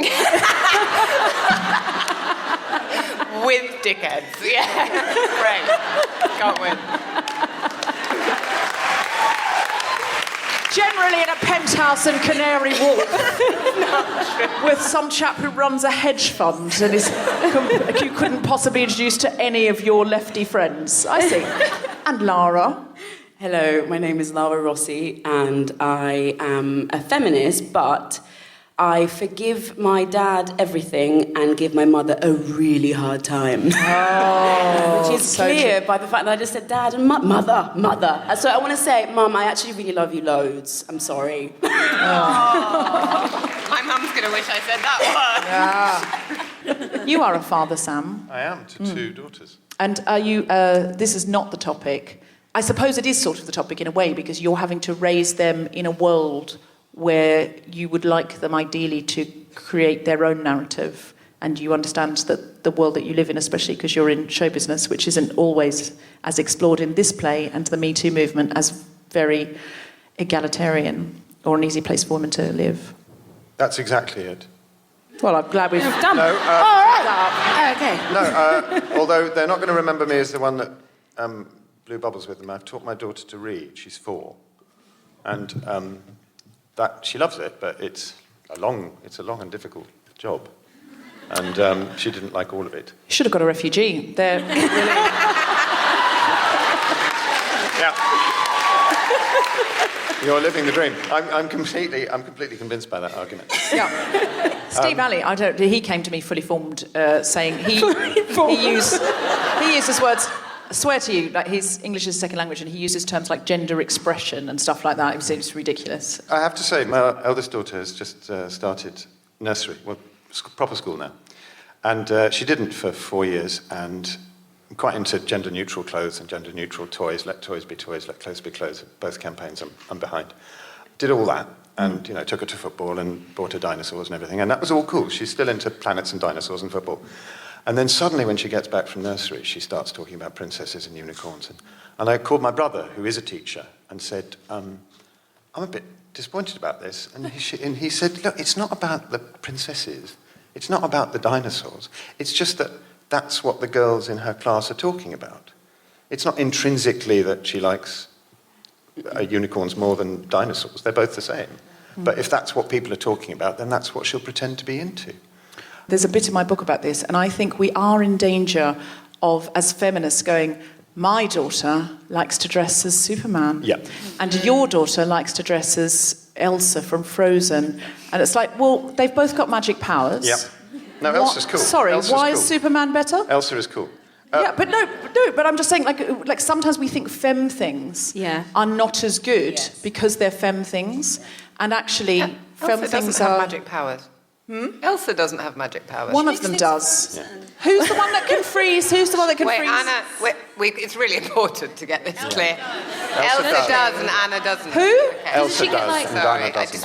With dickheads, yeah. Great. Can't win. Generally in a penthouse in Canary Wharf. With some chap who runs a hedge fund and you couldn't possibly introduce to any of your lefty friends. I see. And Lara? Hello, my name is Lara Rossi, and I am a feminist, but I forgive my dad everything and give my mother a really hard time. Oh, which is clear by the fact that I just said dad and mother. So I want to say, Mum, I actually really love you loads. I'm sorry. My mum's going to wish I said that word. Yeah. You are a father, Sam. I am, to two daughters. And are you, this is not the topic. I suppose it is sort of the topic in a way, because you're having to raise them in a world where you would like them ideally to create their own narrative, and you understand that the world that you live in, especially because you're in show business, which isn't always as explored in this play and the Me Too movement as very egalitarian or an easy place for women to live. That's exactly it. Well, I'm glad we've done No, all right. Okay. No, although they're not going to remember me as the one that blew bubbles with them. I've taught my daughter to read. She's 4. And that she loves it, but it's a long and difficult job. And she didn't like all of it. You should have got a refugee. They're really... Yeah. You're living the dream. I'm completely convinced by that argument. Yeah. Steve Alley, he came to me fully formed, saying he uses words. I swear to you, like his English is a second language, and he uses terms like gender expression and stuff like that. It seems ridiculous. I have to say, my eldest daughter has just started nursery, proper school now. And she didn't for 4 years, and I'm quite into gender-neutral clothes and gender-neutral toys. Let toys be toys, let clothes be clothes. Both campaigns I'm behind. Did all that, and took her to football and bought her dinosaurs and everything, and that was all cool. She's still into planets and dinosaurs and football. And then suddenly, when she gets back from nursery, she starts talking about princesses and unicorns. And I called my brother, who is a teacher, and said, I'm a bit disappointed about this. And he said, look, it's not about the princesses. It's not about the dinosaurs. It's just that that's what the girls in her class are talking about. It's not intrinsically that she likes unicorns more than dinosaurs. They're both the same. But if that's what people are talking about, then that's what she'll pretend to be into. There's a bit in my book about this, and I think we are in danger of, as feminists, going, my daughter likes to dress as Superman. Yeah. And your daughter likes to dress as Elsa from Frozen. And it's like, well, they've both got magic powers. Yeah. No, Elsa's cool. Sorry, Elsa's why cool. is Superman better? Elsa is cool. But I'm just saying, like sometimes we think femme things are not as good because they're femme things, and actually femme Elsa things doesn't have are... magic powers. Elsa doesn't have magic powers. One of them does. Yeah. Who's the one that can freeze? Who's the one that can freeze? Anna, it's really important to get this clear. Elsa does and Anna doesn't. Who? Okay. Elsa does and Anna doesn't.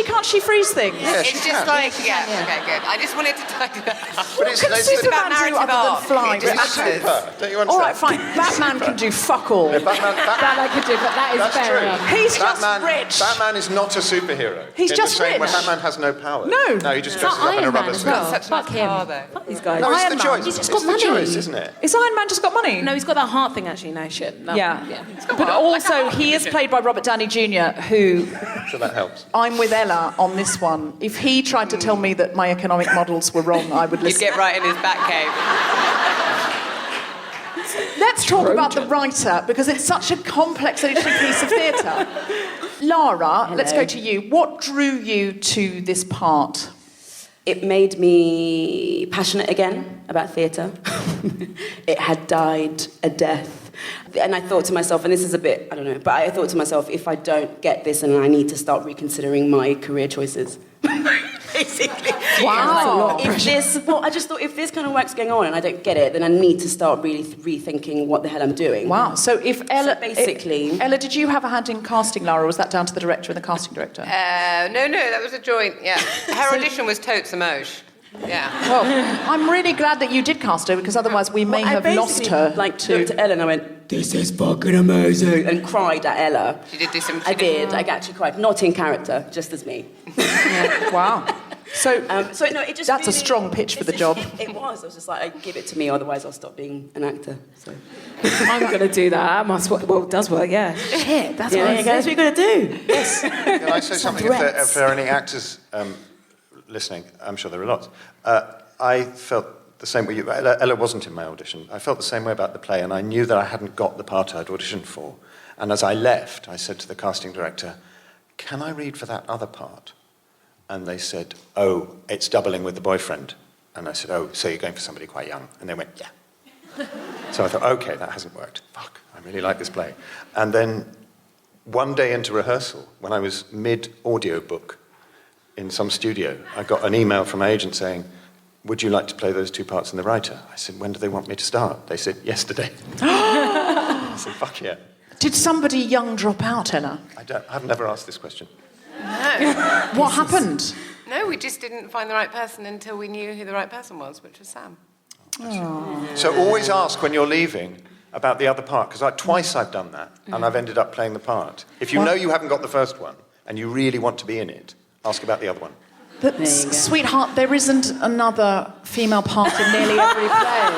Can't she freeze things? Yeah, it's just like, okay, good. I just wanted to tidy that up. But What can Superman do other than fly? It just matters. Don't you understand? All right, fine. Batman can do fuck all. That I could do, but that is That's fair true. enough. He's just rich. Batman is not a superhero. He's in just the same way rich. Batman has no powers. No. He just dresses up in a Iron Man rubber as suit. well. Such a Fuck nice him. car, though. Fuck these guys. No, it's Iron the Man. choice. He's just It's got the money. choice, isn't it? Is Iron Man just got money? No, he's got that heart thing, actually. No, shit. No. Yeah. But also, he is played by Robert Downey Jr., who... So that helps. I'm with Ella on this one. If he tried to tell me that my economic models were wrong, I would You'd listen. get right in his back cave. Let's talk about the writer, because it's such a complex and interesting piece of theatre. Lara, let's go to you. What drew you to this part? It made me passionate again about theatre. It had died a death. And I thought to myself, and this is a bit, I don't know, but I thought to myself, if I don't get this, then I need to start reconsidering my career choices. Basically. Wow. I just thought if this kind of work's going on and I don't get it, then I need to start really rethinking what the hell I'm doing. Wow. So if Ella... basically... Ella, did you have a hand in casting Lara, or was that down to the director and the casting director? No, that was a joint, yeah. Her audition was totes emotion. Yeah. Well, I'm really glad that you did cast her, because otherwise we may have lost her. Looked at Ella and I went, this is fucking amazing, and cried at Ella. She did do some... I actually cried. Not in character, just as me. Yeah. Wow. So no, it just that's really, a strong pitch for the job. It was. I was just like, give it to me, otherwise I'll stop being an actor. So. I'm going to do that. That must work. Well, it does work, yeah. Shit, that's what you're going to do. Yes. Can I say something? If there are any actors listening, I'm sure there are lots. I felt the same way you... Ella wasn't in my audition. I felt the same way about the play, and I knew that I hadn't got the part I'd auditioned for. And as I left, I said to the casting director, can I read for that other part? And they said, oh, it's doubling with the boyfriend. And I said, oh, so you're going for somebody quite young? And they went, yeah. So I thought, okay, that hasn't worked. Fuck, I really like this play. And then one day into rehearsal, when I was mid-audiobook in some studio, I got an email from my agent saying, would you like to play those two parts in The Writer? I said, when do they want me to start? They said, yesterday. I said, fuck yeah. Did somebody young drop out, Ella? I've never asked this question. No. What happened? No, we just didn't find the right person until we knew who the right person was, which was Sam. Oh. So always ask when you're leaving about the other part, because twice I've done that, and I've ended up playing the part. If you know you haven't got the first one, and you really want to be in it, ask about the other one. But, sweetheart, there isn't another female part in nearly every play.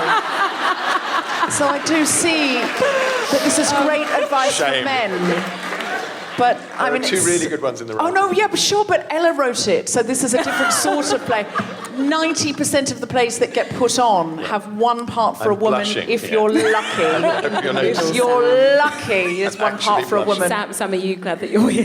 So I do see that this is great advice for men. But I mean, two really good ones in the row. Oh no, yeah, but sure. But Ella wrote it, so this is a different sort of play. 90% of the plays that get put on have one part for a woman. Blushing, if you're lucky, if you're lucky, there's one part for a woman. Sam, are you glad that you're here?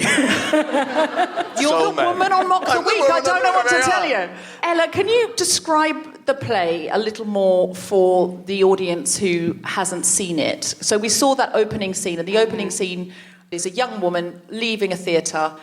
You're the woman on Mock the Week. I don't know what to tell you. Ella, can you describe the play a little more for the audience who hasn't seen it? So we saw that opening scene, and the opening scene is a young woman leaving a theatre,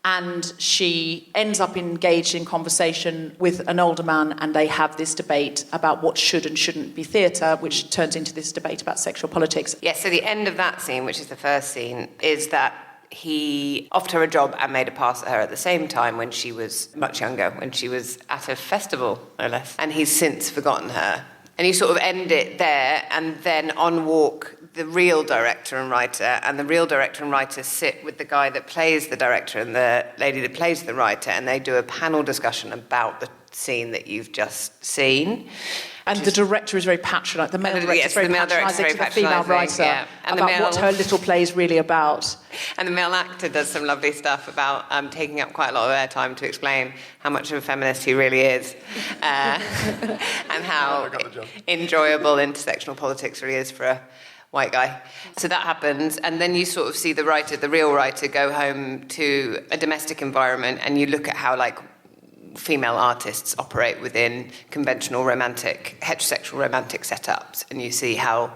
and she ends up engaged in conversation with an older man, and they have this debate about what should and shouldn't be theatre, which turns into this debate about sexual politics. Yes, so the end of that scene, which is the first scene, is that he offered her a job and made a pass at her at the same time when she was much younger, when she was at a festival, no less. And he's since forgotten her. And you sort of end it there, and then on walk the real director and writer, and the real director and writer sit with the guy that plays the director and the lady that plays the writer, and they do a panel discussion about the scene that you've just seen. And the director is very patronising. The male director is very patronising to the female writer and about what her little play is really about. And the male actor does some lovely stuff about taking up quite a lot of airtime to explain how much of a feminist he really is, and how enjoyable intersectional politics really is for a white guy. So that happens, and then you sort of see the writer, the real writer, go home to a domestic environment, and you look at how, like, female artists operate within conventional heterosexual romantic setups, and you see how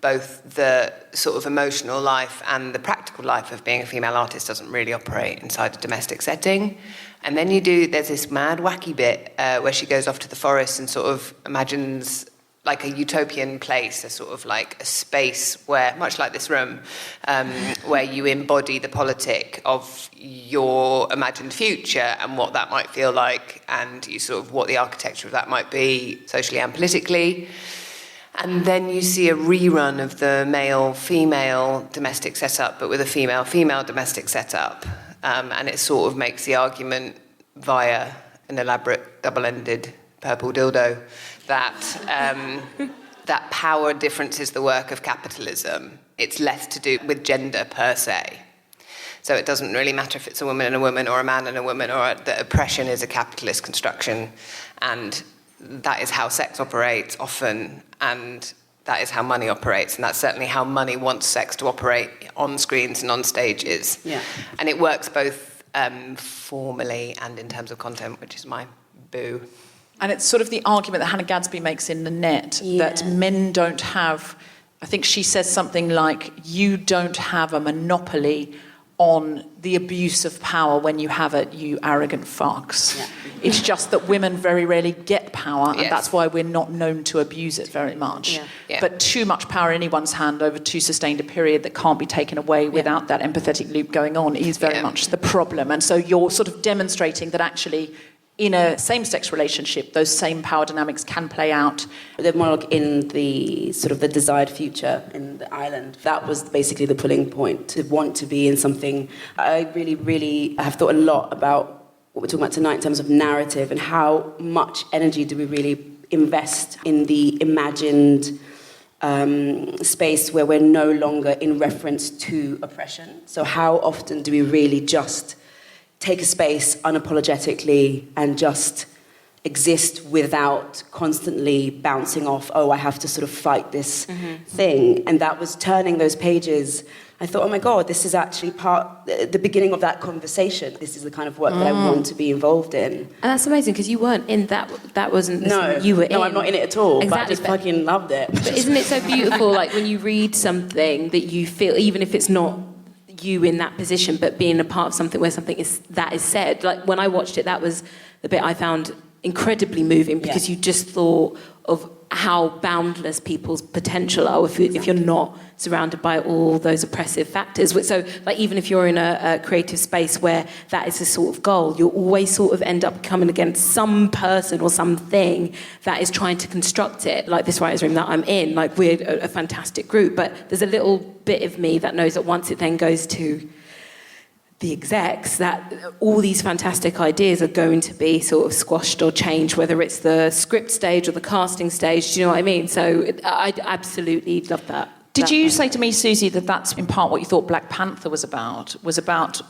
both the sort of emotional life and the practical life of being a female artist doesn't really operate inside a domestic setting. And then there's this mad, wacky bit where she goes off to the forest and sort of imagines like a utopian place, a sort of like a space where, much like this room, where you embody the politic of your imagined future and what that might feel like, and you sort of what the architecture of that might be socially and politically. And then you see a rerun of the male-female domestic setup, but with a female-female domestic setup. And it sort of makes the argument via an elaborate double-ended purple dildo that power difference is the work of capitalism. It's less to do with gender per se. So it doesn't really matter if it's a woman and a woman or a man and a woman, or that oppression is a capitalist construction, and that is how sex operates often, and that is how money operates, and that's certainly how money wants sex to operate on screens and on stages. Yeah. And it works both formally and in terms of content, which is my boo. And it's sort of the argument that Hannah Gadsby makes in The Net, that men don't have, I think she says something like, you don't have a monopoly on the abuse of power when you have it, you arrogant fucks. Yeah. It's just that women very rarely get power, and that's why we're not known to abuse it very much. Yeah. Yeah. But too much power in anyone's hand over too sustained a period that can't be taken away without that empathetic loop going on is very much the problem. And so you're sort of demonstrating that actually in a same-sex relationship, those same power dynamics can play out. The monologue in the sort of the desired future in the island, that was basically the pulling point, to want to be in something. I really, really have thought a lot about what we're talking about tonight in terms of narrative, and how much energy do we really invest in the imagined space where we're no longer in reference to oppression. So how often do we really just take a space unapologetically and just exist without constantly bouncing off, oh, I have to sort of fight this thing. And that was turning those pages. I thought, oh my God, this is actually the beginning of that conversation. This is the kind of work that I want to be involved in. And that's amazing, because you weren't in that. That wasn't you were in. No, I'm not in it at all. Exactly, but I just fucking loved it. But isn't it so beautiful, like when you read something that you feel, even if it's not you in that position, but being a part of something where something is said. Like when I watched it, that was the bit I found incredibly moving, because you just thought of how boundless people's potential are if you're not surrounded by all those oppressive factors. So, like, even if you're in a creative space where that is a sort of goal, you'll always sort of end up coming against some person or something that is trying to construct it. Like this writer's room that I'm in, like we're a fantastic group, but there's a little bit of me that knows that once it then goes to the execs, that all these fantastic ideas are going to be sort of squashed or changed, whether it's the script stage or the casting stage. Do you know what I mean? So I absolutely love that. Did you say to me, Susie, that that's in part what you thought Black Panther was about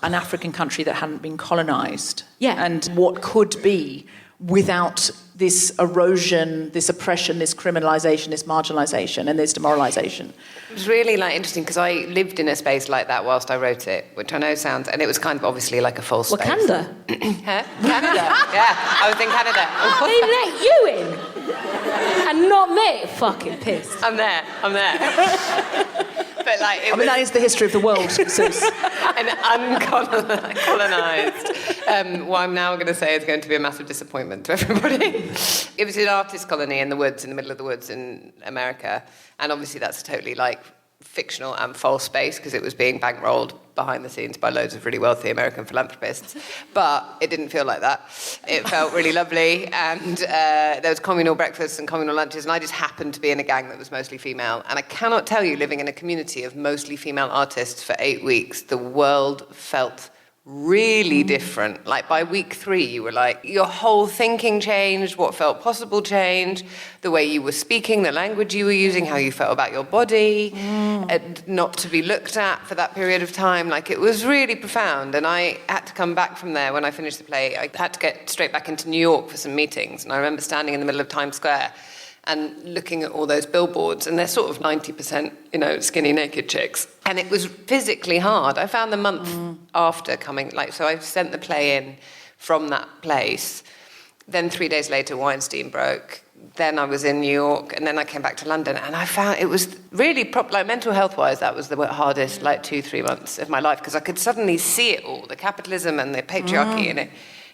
an African country that hadn't been colonised? Yeah. And what could be without this erosion, this oppression, this criminalisation, this marginalisation and this demoralisation? It was really interesting, because I lived in a space like that whilst I wrote it, which I know sounds, and it was kind of obviously like a false space. Wakanda? Huh? Canada. Yeah, I was in Canada. They let you in and not me. Fucking pissed. I'm there. But that is the history of the world, Sus. And uncolonised. What I'm now going to say is going to be a massive disappointment to everybody. It was an artist colony in the woods, in the middle of the woods in America, and obviously that's totally fictional and false space, because it was being bankrolled behind the scenes by loads of really wealthy American philanthropists. But it didn't feel like that. It felt really lovely, and there was communal breakfasts and communal lunches, and I just happened to be in a gang that was mostly female. And I cannot tell you, living in a community of mostly female artists for 8 weeks, the world felt really different. By week 3, you were your whole thinking changed, what felt possible changed, the way you were speaking, the language you were using, how you felt about your body, and not to be looked at for that period of time. It was really profound, and I had to come back from there when I finished the play. I had to get straight back into New York for some meetings, and I remember standing in the middle of Times Square and looking at all those billboards, and they're sort of 90%, skinny, naked chicks. And it was physically hard. I found the month after coming, so I sent the play in from that place, Then 3 days later, Weinstein broke. Then I was in New York, and then I came back to London, and I found it was really, like mental health-wise, that was the hardest, 2-3 months of my life, because I could suddenly see it all, the capitalism and the patriarchy in it.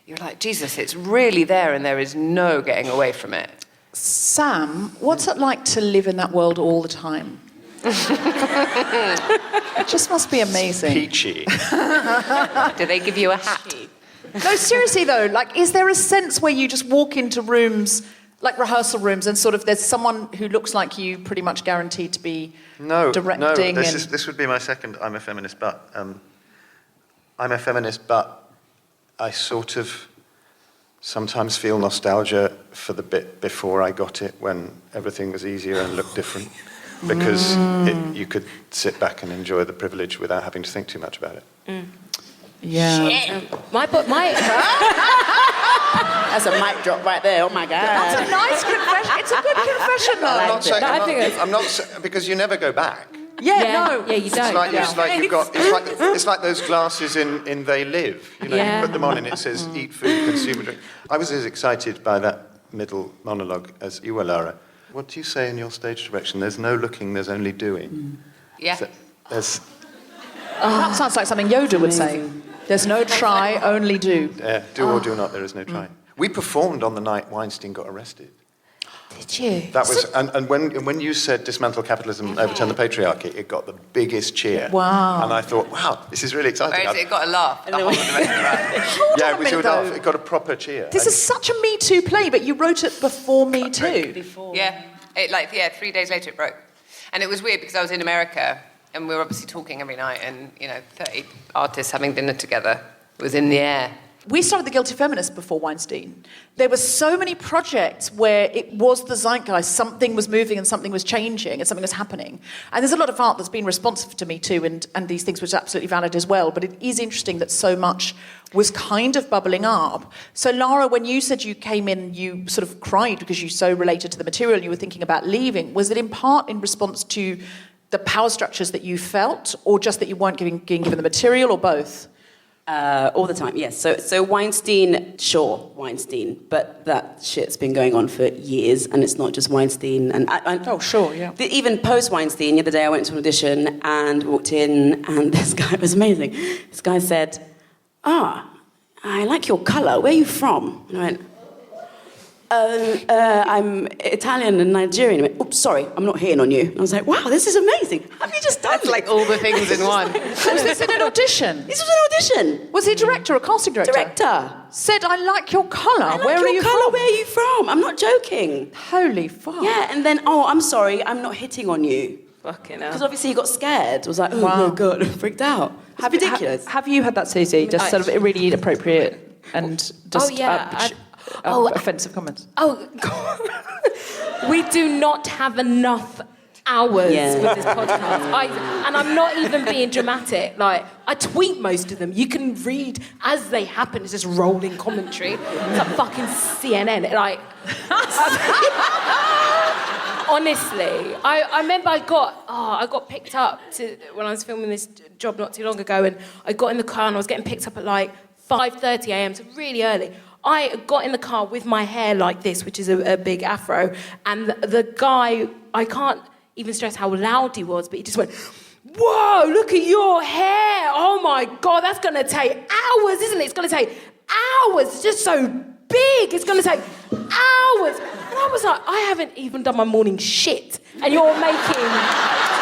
You're like, Jesus, it's really there, and there is no getting away from it. Sam, what's it like to live in that world all the time? It just must be amazing. Peachy. Do they give you a hat? No, seriously though, like, is there a sense where you just walk into rooms, like rehearsal rooms, and sort of there's someone who looks like you pretty much guaranteed to be directing? No, this would be my second I'm a feminist, but I'm a feminist, but I sort of sometimes feel nostalgia for the bit before I got it, when everything was easier and looked different, because you could sit back and enjoy the privilege without having to think too much about it. Yeah. That's a mic drop right there. Oh my God. That's a nice confession. It's a good confession, though. I'm not because you never go back. Yeah, you don't. It's like those glasses in They Live. You know, you put them on and it says eat food, consume and drink. I was as excited by that middle monologue as you were, Lara. What do you say in your stage direction? There's no looking, there's only doing. Yeah. That sounds like something Yoda would say. There's no try, only do. Do or do not, there is no try. We performed on the night Weinstein got arrested. Did you? That was, and when you said dismantle capitalism, overturn the patriarchy, it got the biggest cheer. Wow. And I thought, wow, this is really exciting. Whereas it got a laugh the whole of the rest of the round. Yeah, it got a proper cheer. This is such a Me Too play, but you wrote it before Me Too. Yeah, 3 days later it broke. And it was weird because I was in America, and we were obviously talking every night, and 30 artists having dinner together. It was in the air. We started the Guilty Feminist before Weinstein. There were so many projects where it was the zeitgeist, something was moving and something was changing and something was happening. And there's a lot of art that's been responsive to Me Too and these things, which is absolutely valid as well. But it is interesting that so much was kind of bubbling up. So Lara, when you said you came in, you sort of cried because you so related to the material and you were thinking about leaving. Was it in part in response to the power structures that you felt, or just that you weren't being given the material, or both? All the time, yes. So Weinstein, but that shit's been going on for years, and it's not just Weinstein. And even post-Weinstein, the other day I went to an audition and walked in, and this guy was amazing. This guy said, I like your colour. Where are you from? And I went, I'm Italian and Nigerian. He went, oops, sorry, I'm not hitting on you. And I was like, wow, this is amazing. Have you just done like all the things in one? Was this in an audition? This was an audition. Was he director or casting director? Director. Said, I like your colour. Where are you from? Where are you from? I'm not joking. Holy fuck. Yeah, and then, I'm sorry, I'm not hitting on you. Fucking hell. Because obviously he got scared. Was like, oh my God, freaked out. It's ridiculous. Have you had that, Susie? Just sort of really inappropriate and just offensive comments? Oh, God. We do not have enough hours with this podcast. And I'm not even being dramatic. Like, I tweet most of them. You can read as they happen. It's just rolling commentary. It's like fucking CNN. Like, honestly, I remember I got picked up when I was filming this job not too long ago, and I got in the car and I was getting picked up at like 5:30 a.m, so really early. I got in the car with my hair like this, which is a big afro, and the guy, I can't even stress how loud he was, but he just went, whoa, look at your hair. Oh my God, that's going to take hours, isn't it? It's going to take hours. It's just so big. It's going to take hours. And I was like, I haven't even done my morning shit, and you're making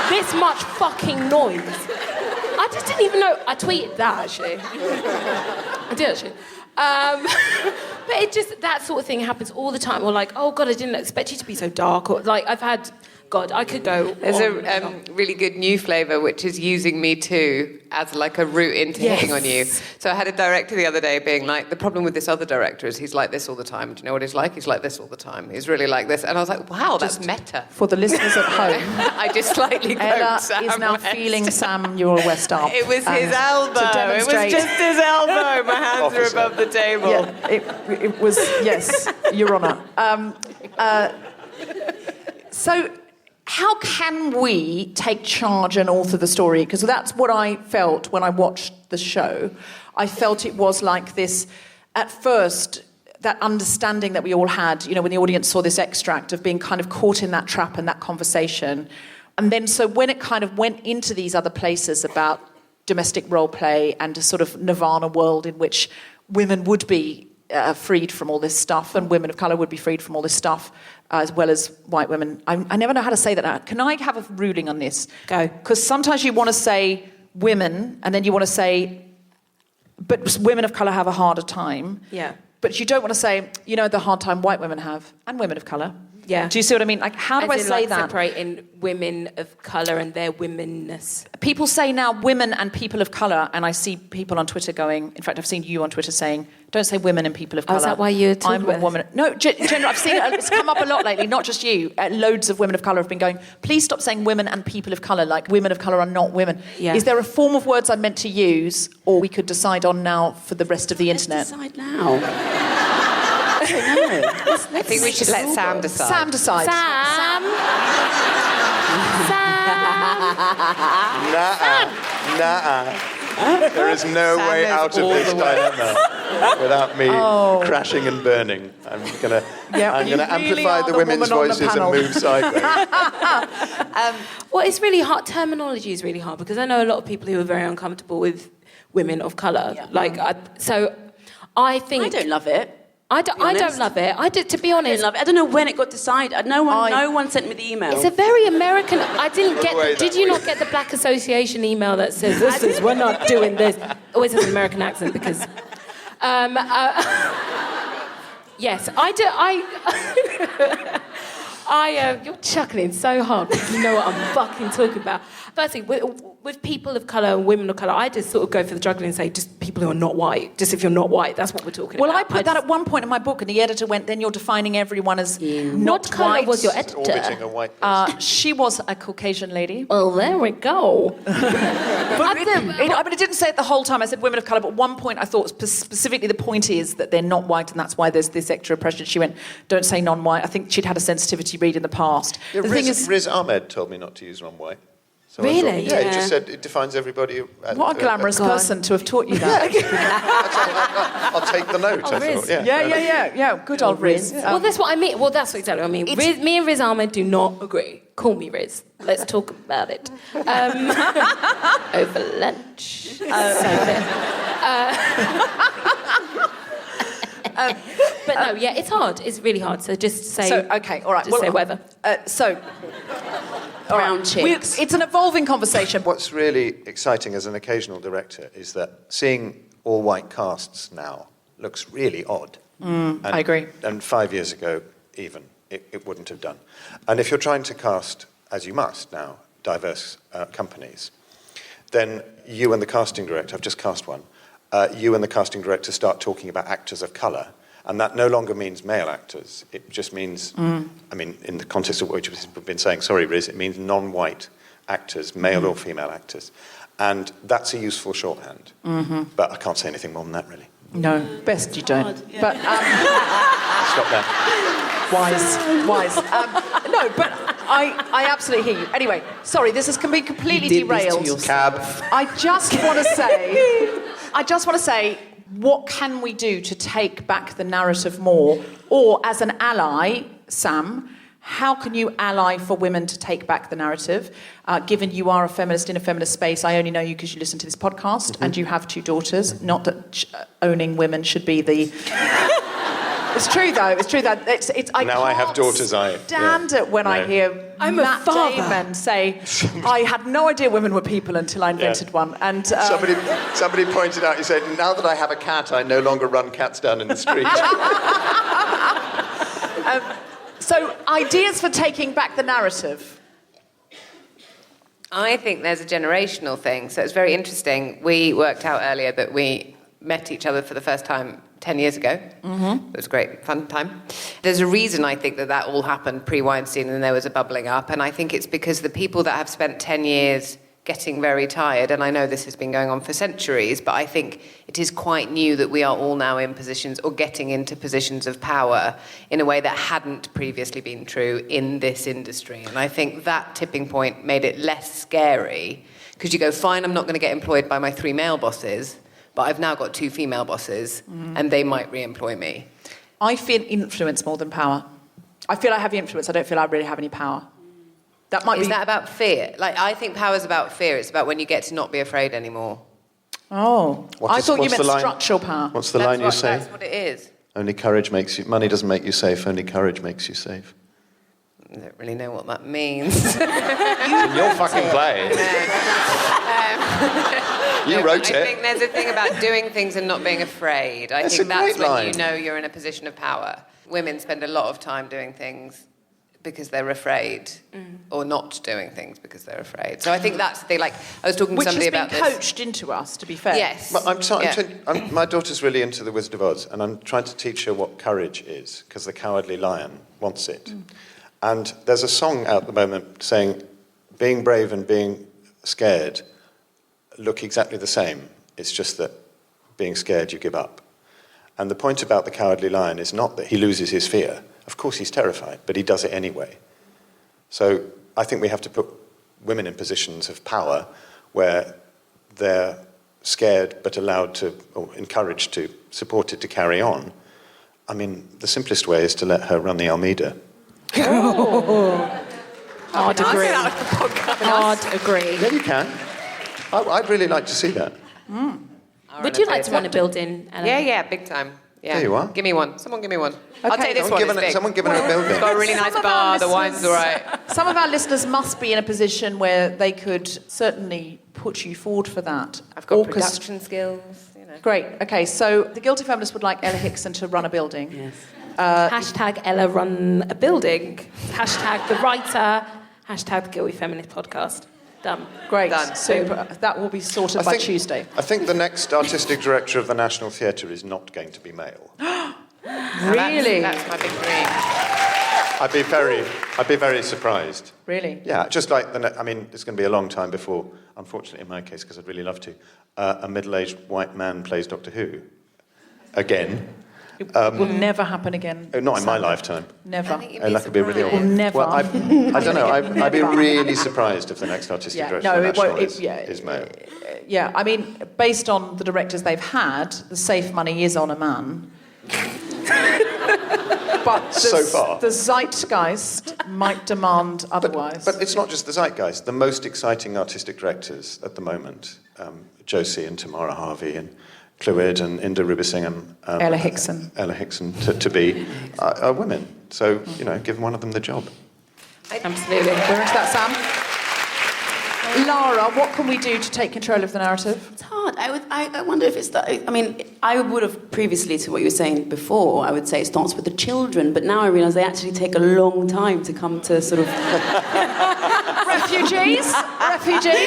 this much fucking noise. I just didn't even know. I tweeted that, actually. I did, actually. But it just, that sort of thing happens all the time. Or like, oh God, I didn't expect you to be so dark. Or like, I've had, God, I could go. There's a really good new flavour, which is using Me Too as like a route into hitting on you. So I had a director the other day being like, the problem with this other director is he's like this all the time. Do you know what he's like? He's like this all the time. He's really like this. And I was like, wow, that's meta. For the listeners at home, I just slightly Ella Sam is now West. feeling Samuel West up. It was his elbow. It was just his elbow. My hands were above the table. Yeah, it was, yes, Your Honour. So how can we take charge and alter the story? Because that's what I felt when I watched the show. I felt it was like this, at first, that understanding that we all had, when the audience saw this extract of being kind of caught in that trap and that conversation. And then so when it kind of went into these other places about domestic role play and a sort of nirvana world in which women would be freed from all this stuff and women of colour would be freed from all this stuff, as well as white women. I never know how to say that now. Can I have a ruling on this? Go. Because sometimes you want to say women and then you want to say, but women of colour have a harder time. Yeah. But you don't want to say, the hard time white women have, and women of colour. Yeah. Do you see what I mean? Like, how do I say that? Separating women of colour and their womenness. People say now women and people of colour, and I see people on Twitter going, in fact, I've seen you on Twitter saying, don't say women and people of colour. Is that why you're talking I'm about a woman. No, generally, I've seen it, it's come up a lot lately, not just you. Loads of women of colour have been going, please stop saying women and people of colour, like women of colour are not women. Yeah. Is there a form of words I'm meant to use, or we could decide on now for the rest of the internet? Let's decide now. I don't know. I think we should let Sam decide. Sam decides. Sam. Nah. There is no Sam way knows out of all this the words. dilemma without me crashing and burning. I'm gonna You really amplify are the the women's woman on the voices and panel. move sideways. Well, it's really hard. Terminology is really hard because I know a lot of people who are very uncomfortable with women of colour. Yeah. I think... I don't love it. I don't love it. To be honest... I don't know when it got decided. No one sent me the email. It's a very American... I didn't get... Way Did that you way. not get the Black Association email that says, we're not doing this? Always has an American accent because... yes, I do... you're chuckling so hard because you know what I'm fucking talking about. Firstly, with people of colour and women of colour, I just sort of go for the juggling and say just people who are not white. Just if you're not white, that's what we're talking Well, about. I put that at one point in my book, and the editor went, then you're defining everyone as not What colour white. was your Orbiting editor? a white person. She was a Caucasian lady. Well, there we go. But it didn't say it the whole time. I said women of colour, but at one point I thought specifically the point is that they're not white, and that's why there's this extra oppression. She went, don't say non-white. I think she'd had a sensitivity read in the past. Yeah, The thing is, Riz Ahmed told me not to use non-white. So Really? he just said it defines everybody. what a glamorous person to have taught you that. I'll take the note. I Riz. thought. Yeah. Good old Riz. Well, that's what I mean. Well, that's exactly what I mean. Me and Riz Ahmed do not agree. Call me Riz. Let's talk about it. Over lunch. But no, yeah, it's hard. It's really hard. So just say... Okay, all right. Just say whatever. Brown chicks. It's an evolving conversation. What's really exciting as an occasional director is that seeing all white casts now looks really odd. I agree. And 5 years ago, even, it wouldn't have done. And if you're trying to cast, as you must now, diverse companies, then you and the casting director, I've just cast one, you and the casting director start talking about actors of colour, and that no longer means male actors. It just means, I mean, in the context of what we've been saying, sorry, Riz, it means non-white actors, male or female actors. And that's a useful shorthand. But I can't say anything more than that, really. No, best you don't. Yeah. But I'll stop there. wise. No, but I absolutely hear you. Anyway, sorry, this can be completely derailed. Cab. I just want to say, what can we do to take back the narrative more? Or as an ally, Sam, how can you ally for women to take back the narrative? Given you are a feminist in a feminist space, I only know you because you listen to this podcast and you have 2 daughters. Not that owning women should be the... It's true though. I have daughters. Stand it when I hear Matt Damon say, "I had no idea women were people until I invented one." And somebody pointed out. He said, "Now that I have a cat, I no longer run cats down in the street." So, ideas for taking back the narrative. I think there's a generational thing. So it's very interesting. We worked out earlier that we met each other for the first time 10 years ago. It was a great, fun time. There's a reason I think that all happened pre-Weinstein and there was a bubbling up. And I think it's because the people that have spent 10 years getting very tired, and I know this has been going on for centuries, but I think it is quite new that we are all now in positions or getting into positions of power in a way that hadn't previously been true in this industry. And I think that tipping point made it less scary because you go, fine, I'm not going to get employed by my 3 male bosses, but I've now got 2 female bosses and they might re-employ me. I feel influence more than power. I feel I have influence. I don't feel I really have any power. That might Is that about fear? Like, I think power's about fear. It's about when you get to not be afraid anymore. Oh, I thought you meant the line? structural power. What's the line you say? That's what it is. Only courage makes you... Money doesn't make you safe, only courage makes you safe. I don't really know what that means. In your fucking play. You wrote it. I think there's a thing about doing things and not being afraid. I think that's when you know you're in a position of power. Women spend a lot of time doing things because they're afraid, or not doing things because they're afraid. So I think that's the thing. Like, I was talking to somebody about this. Which has been coached into us, to be fair. Yes. But my daughter's really into The Wizard of Oz, and I'm trying to teach her what courage is, because the cowardly lion wants it. And there's a song out at the moment saying, being brave and being scared look exactly the same. It's just that being scared, you give up. And the point about the cowardly lion is not that he loses his fear. Of course he's terrified, but he does it anyway. So I think we have to put women in positions of power where they're scared but allowed to, or encouraged to, supported to carry on. I mean, the simplest way is to let her run the Almeida. Hard agree. Hard agree. Yeah, you can. I'd really like to see that. Would you like to run a building, Ella? Yeah, big time. Yeah. There you are. Give me one. Someone give me one. I'll Okay. take this one. It's big. Someone given her a building. It's got a really nice Some of our bar. The wine's all listeners- right. Some of our listeners must be in a position where they could certainly put you forward for that. I've got production skills. You know. Great. Okay, so the Guilty Feminist would like Ella Hickson to run a building. Yes. Hashtag Ella run a building. Hashtag the writer. Hashtag the Guilty Feminist podcast. Done. Great. Done. Super. That will be sorted by Tuesday. I think the next artistic director of the National Theatre is not going to be male. Really? That's my big dream. I'd be very surprised. Really? Yeah, just like I mean, it's going to be a long time before, unfortunately in my case, because I'd really love to, a middle-aged white man plays Doctor Who. Again. It will never happen again. Not in my lifetime. Never. That could be really It will never. Well, I don't know. I'd be really surprised if the next artistic director of the National is male. Yeah, I mean, based on the directors they've had, the safe money is on a man. But So far. the zeitgeist might demand otherwise. But it's not just the zeitgeist. The most exciting artistic directors at the moment, Josie and Tamara Harvey and Clwyd and Inda Rubising and Ella Hickson. Ella Hickson to be are women. So, give one of them the job. Absolutely. We're into that, Sam. Lara, what can we do to take control of the narrative? It's hard. I wonder if it's... I mean, I would have previously, to what you were saying before, I would say it starts with the children, but now I realise they actually take a long time to come to sort of... Refugees?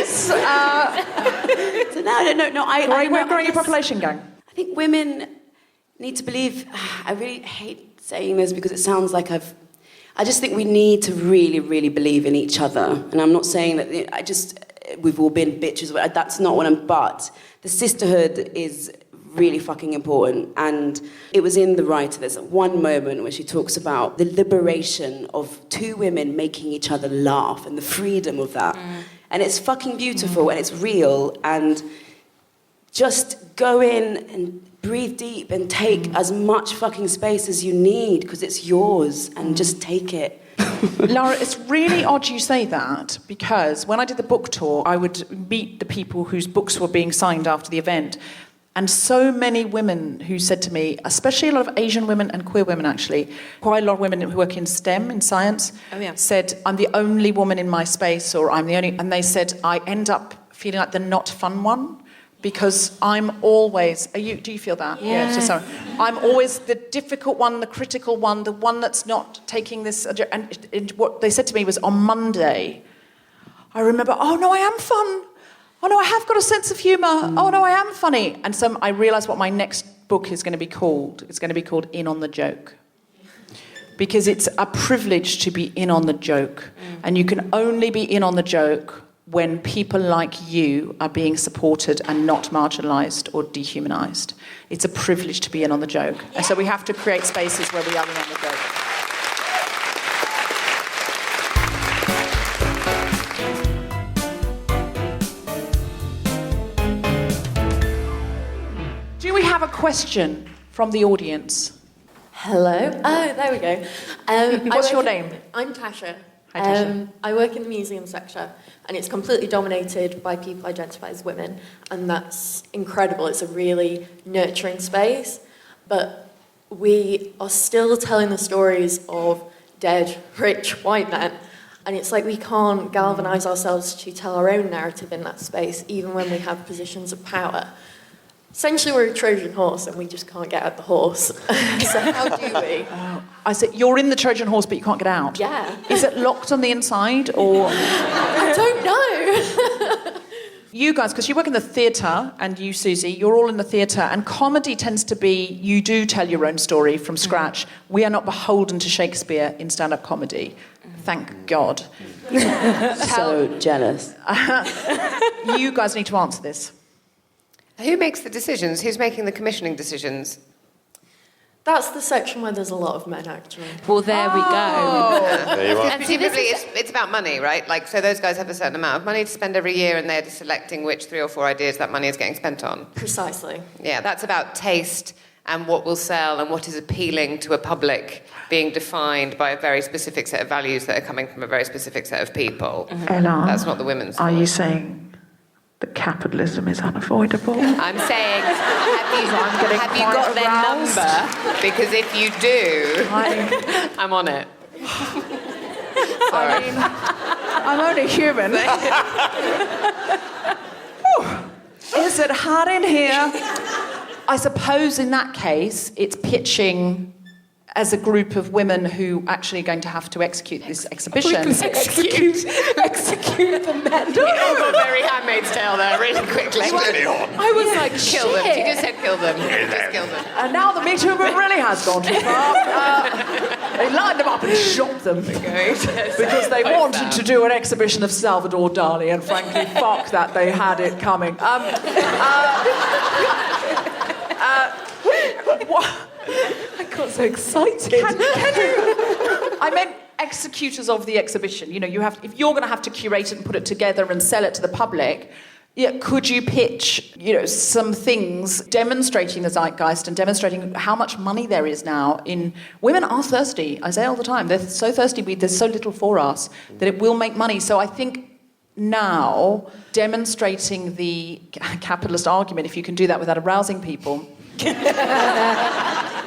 So now I don't know. We're growing your population, gang. I think women need to believe... I really hate saying this because it sounds like I just think we need to really, really believe in each other. And I'm not saying that... We've all been bitches. That's not what I'm... But the sisterhood is really fucking important. And it was in the writer. There's one moment where she talks about the liberation of two women making each other laugh and the freedom of that. And it's fucking beautiful and it's real. And just go in and breathe deep and take as much fucking space as you need because it's yours and just take it. Lara, it's really odd you say that because when I did the book tour, I would meet the people whose books were being signed after the event. And so many women who said to me, especially a lot of Asian women and queer women actually, quite a lot of women who work in STEM, in science, said, I'm the only woman in my space or I'm the only... And they said, I end up feeling like the not fun one. Because I'm always... do you feel that? Yeah. Just sorry. I'm always the difficult one, the critical one, the one that's not taking this... And what they said to me was, on Monday, I remember, oh, no, I am fun. Oh, no, I have got a sense of humour. Oh, no, I am funny. And so I realised what my next book is going to be called. It's going to be called In on the Joke. Because it's a privilege to be in on the joke. And you can only be in on the joke when people like you are being supported and not marginalised or dehumanised. It's a privilege to be in on the joke. And so we have to create spaces where we are in on the joke. Do we have a question from the audience? Hello. Oh, there we go. What's your name? I'm Tasha. Hi, Tasha. I work in the museum sector, and it's completely dominated by people identified as women, and that's incredible. It's a really nurturing space, but we are still telling the stories of dead, rich, white men, and it's like we can't galvanise ourselves to tell our own narrative in that space, even when we have positions of power. Essentially, we're a Trojan horse, and we just can't get out the horse. So how do we? I said, you're in the Trojan horse, but you can't get out. Yeah. Is it locked on the inside, or...? I don't know. You guys, because you work in the theatre, and you, Susie, you're all in the theatre, and comedy tends to be, you do tell your own story from scratch. We are not beholden to Shakespeare in stand-up comedy. Thank God. So jealous. You guys need to answer this. Who makes the decisions? Who's making the commissioning decisions? That's the section where there's a lot of men, actually. Well, there we go. There you are. And see, this Presumably, is- it's about money, right? Like, so those guys have a certain amount of money to spend every year, and they're selecting which 3 or 4 ideas that money is getting spent on. Precisely. Yeah, that's about taste and what will sell and what is appealing to a public being defined by a very specific set of values that are coming from a very specific set of people. Ella, That's not the women's are fault. you saying that capitalism is unavoidable? I'm saying, have you quite got their aroused. number? Because if you do, I'm on it. I mean, I'm only human. Is it hot in here? I suppose in that case, it's pitching as a group of women who actually are going to have to execute this exhibition. execute the men. It all got very Handmaid's Tale there, really quickly. I was like, Kill them. She just said kill them. Just kill them. And now the Me Too movement really has gone too far. They lined them up and shot them because they wanted to do an exhibition of Salvador Dali, and frankly, fuck that, they had it coming. What? I got so excited. Can you? I meant executors of the exhibition. You know, if you're going to have to curate it and put it together and sell it to the public, could you pitch, some things demonstrating the zeitgeist and demonstrating how much money there is now in... Women are thirsty. I say all the time. They're so thirsty. There's so little for us that it will make money. So I think now demonstrating the capitalist argument, if you can do that without arousing people...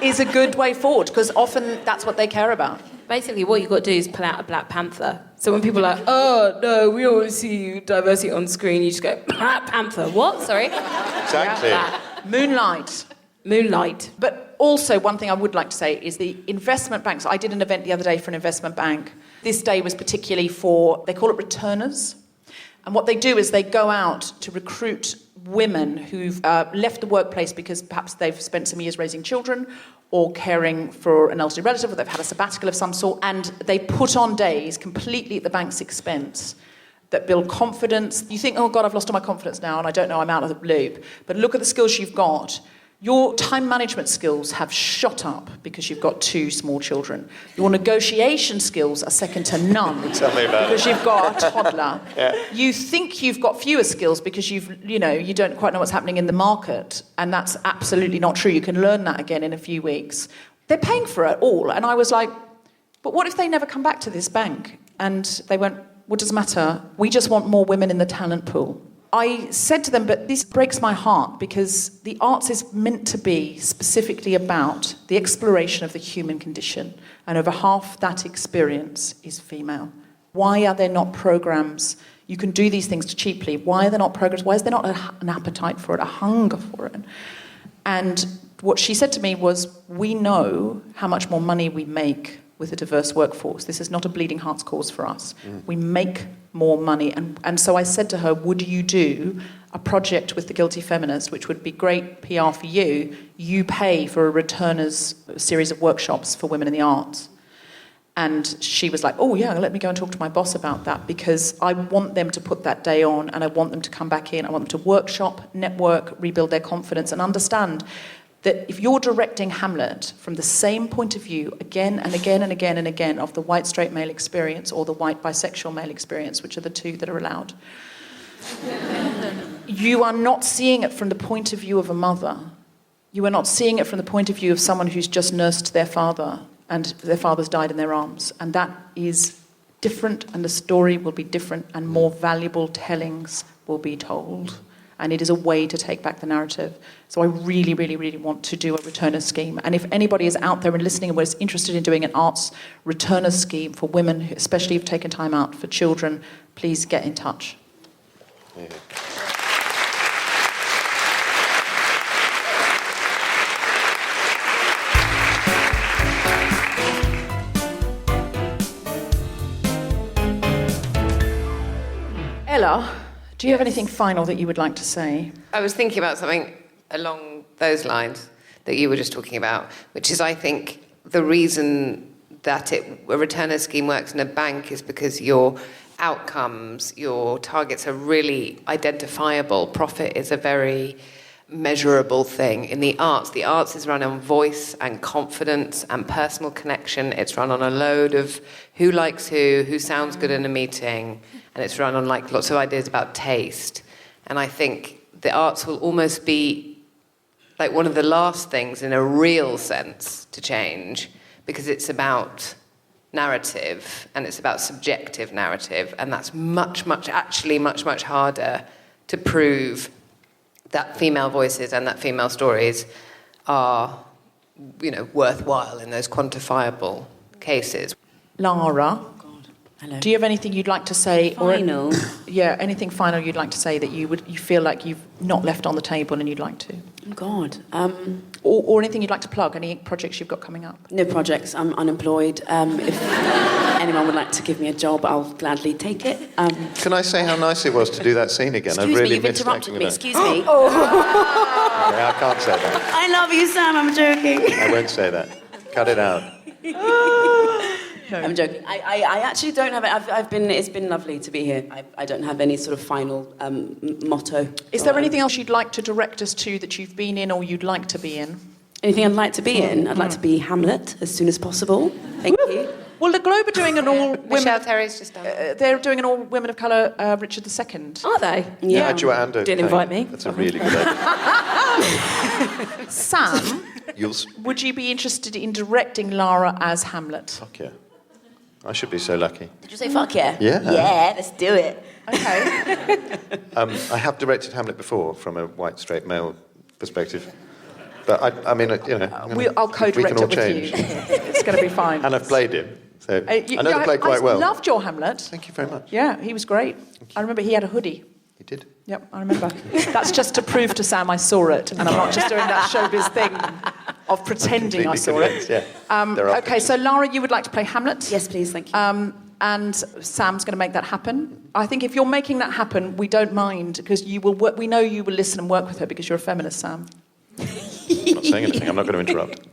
is a good way forward, because often that's what they care about. Basically, what you've got to do is pull out a Black Panther. So when people are like, oh, no, we don't want to see diversity on screen, you just go, Black Panther. What? Sorry? Exactly. Moonlight. But also, one thing I would like to say is the investment banks. I did an event the other day for an investment bank. This day was particularly for, they call it returners. And what they do is they go out to recruit women who've left the workplace because perhaps they've spent some years raising children or caring for an elderly relative, or they've had a sabbatical of some sort, and they put on days completely at the bank's expense that build confidence. You think, oh God, I've lost all my confidence now and I don't know, I'm out of the loop. But look at the skills you've got. Your time management skills have shot up because you've got 2 small children. Your negotiation skills are second to none. Tell me about because you've got a toddler. Yeah. You think you've got fewer skills because you don't quite know what's happening in the market, and that's absolutely not true. You can learn that again in a few weeks. They're paying for it all, and I was like, but what if they never come back to this bank? And they went, what does it matter? We just want more women in the talent pool. I said to them, but this breaks my heart because the arts is meant to be specifically about the exploration of the human condition, and over half that experience is female. Why are there not programs? You can do these things cheaply. Why are there not programs? Why is there not an appetite for it, a hunger for it? And what she said to me was, we know how much more money we make with a diverse workforce. This is not a bleeding hearts cause for us. We make more money. And so I said to her, would you do a project with the Guilty Feminist, which would be great PR for you? You pay for a returners series of workshops for women in the arts. And she was like, oh yeah, let me go and talk to my boss about that, because I want them to put that day on and I want them to come back in. I want them to workshop, network, rebuild their confidence, and understand that if you're directing Hamlet from the same point of view again and again and again and again of the white straight male experience or the white bisexual male experience, which are the 2 that are allowed, you are not seeing it from the point of view of a mother. You are not seeing it from the point of view of someone who's just nursed their father and their father's died in their arms. And that is different, and the story will be different, and more valuable tellings will be told. And it is a way to take back the narrative. So I really, really, really want to do a returner scheme. And if anybody is out there and listening and was interested in doing an arts returner scheme for women, especially who've taken time out for children, please get in touch. Yeah. Ella, do you have anything final that you would like to say? I was thinking about something along those lines that you were just talking about, which is, I think, the reason that a returner scheme works in a bank is because your outcomes, your targets are really identifiable. Profit is a very measurable thing. In the arts is run on voice and confidence and personal connection. It's run on a load of who likes who sounds good in a meeting, and it's run on like lots of ideas about taste. And I think the arts will almost be like one of the last things in a real sense to change, because it's about narrative and it's about subjective narrative, and that's much harder to prove that female voices and that female stories are, worthwhile in those quantifiable cases. Lara, Hello. do you have anything you'd like to say? Final? Anything final you'd like to say that you feel like you've not left on the table and you'd like to? Oh, God. Or anything you'd like to plug, any projects you've got coming up? No projects. I'm unemployed. If anyone would like to give me a job, I'll gladly take it. Can I say how nice it was to do that scene again? Excuse I really me, you've missed interrupted acting me. with that. Excuse me. Okay, I can't say that. I love you, Sam. I'm joking. I won't say that. Cut it out. I'm joking. I actually don't have it. It's been lovely to be here. I don't have any sort of final motto. Is there anything else you'd like to direct us to that you've been in or you'd like to be in? Anything I'd like to be in? I'd like to be Hamlet as soon as possible. Thank you. Well, the Globe are doing an all Michelle women. Terry's just done it. They're doing an all women of colour Richard II. Are they? Yeah. Adjuando. Didn't invite me. That's a really good idea. Sam, You'll... would you be interested in directing Lara as Hamlet? Fuck yeah. I should be so lucky. Did you say fuck yeah? Yeah. Yeah, let's do it. Okay. I have directed Hamlet before from a white, straight male perspective. But I mean, I'll co-direct it with change. you. It's going to be fine. And I've played him. So I know the play quite well. I loved your Hamlet. Thank you very much. Yeah, he was great. I remember he had a hoodie. You did? Yep, I remember. That's just to prove to Sam I saw it, and I'm not just doing that showbiz thing of pretending I saw it. Yeah. Okay, so Lara, you would like to play Hamlet? Yes, please, thank you. And Sam's going to make that happen. I think if you're making that happen, we don't mind, because you will. We know you will listen and work with her because you're a feminist, Sam. I'm not saying anything. I'm not going to interrupt.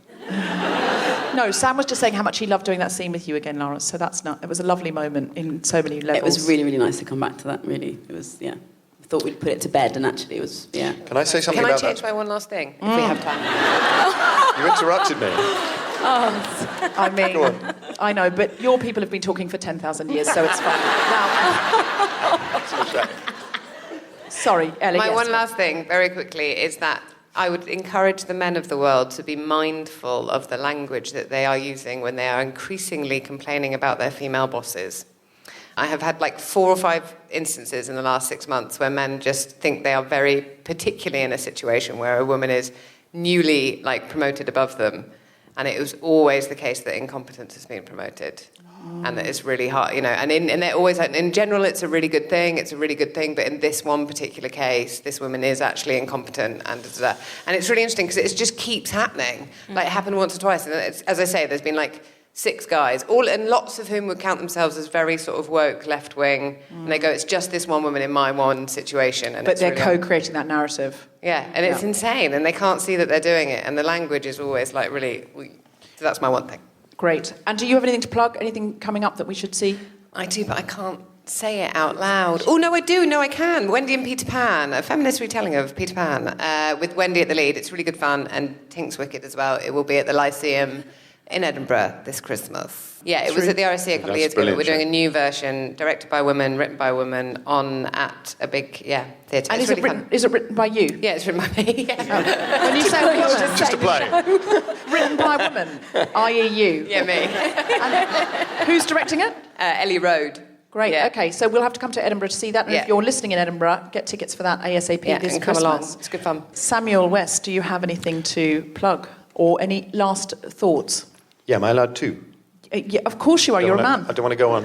No, Sam was just saying how much he loved doing that scene with you again, Lara. So that's not. It was a lovely moment in so many levels. It was really, really nice to come back to that, really. It was, yeah. I thought we'd put it to bed, and actually it was, yeah. Can I say something Can I about change that? my one last thing, if we have time? You interrupted me. I mean, I know, but your people have been talking for 10,000 years, so it's fine. Now, sorry, Ellie. My yes. one last thing, very quickly, is that I would encourage the men of the world to be mindful of the language that they are using when they are increasingly complaining about their female bosses. I have had like 4 or 5 instances in the last 6 months where men just think they are very, particularly in a situation where a woman is newly promoted above them, and it was always the case that incompetence has been promoted. And that it's really hard, and they're always, in general, it's a really good thing, but in this one particular case, this woman is actually incompetent, and it's really interesting because it just keeps happening. It happened once or twice, and as I say, there's been 6 guys, and lots of whom would count themselves as very sort of woke, left-wing, and they go, it's just this one woman in my one situation. And but they're really co-creating that narrative. Yeah, and it's insane, and they can't see that they're doing it, and the language is always really... So that's my one thing. Great. And do you have anything to plug? Anything coming up that we should see? I do, but I can't say it out loud. Oh, no, I do. No, I can. Wendy and Peter Pan, a feminist retelling of Peter Pan, with Wendy at the lead. It's really good fun, and Tink's wicked as well. It will be at the Lyceum in Edinburgh this Christmas. Yeah, it was at the RSC a couple of years ago, but brilliant we're doing show. a new version, directed by women, written by women, on at a big, theatre. And It's is, really is it written by you? Yeah, it's written by me. Yeah. When you say women, Just a play. written by women, i.e. you. Yeah, me. And who's directing it? Ellie Road. Great. Yeah. Okay, so we'll have to come to Edinburgh to see that. And if Yeah. you're listening in Edinburgh, get tickets for that ASAP Yeah, this and come Christmas. along. It's good fun. Samuel West, do you have anything to plug or any last thoughts? Yeah, am I allowed to? Yeah, of course you are. You're a man. I don't want to go on.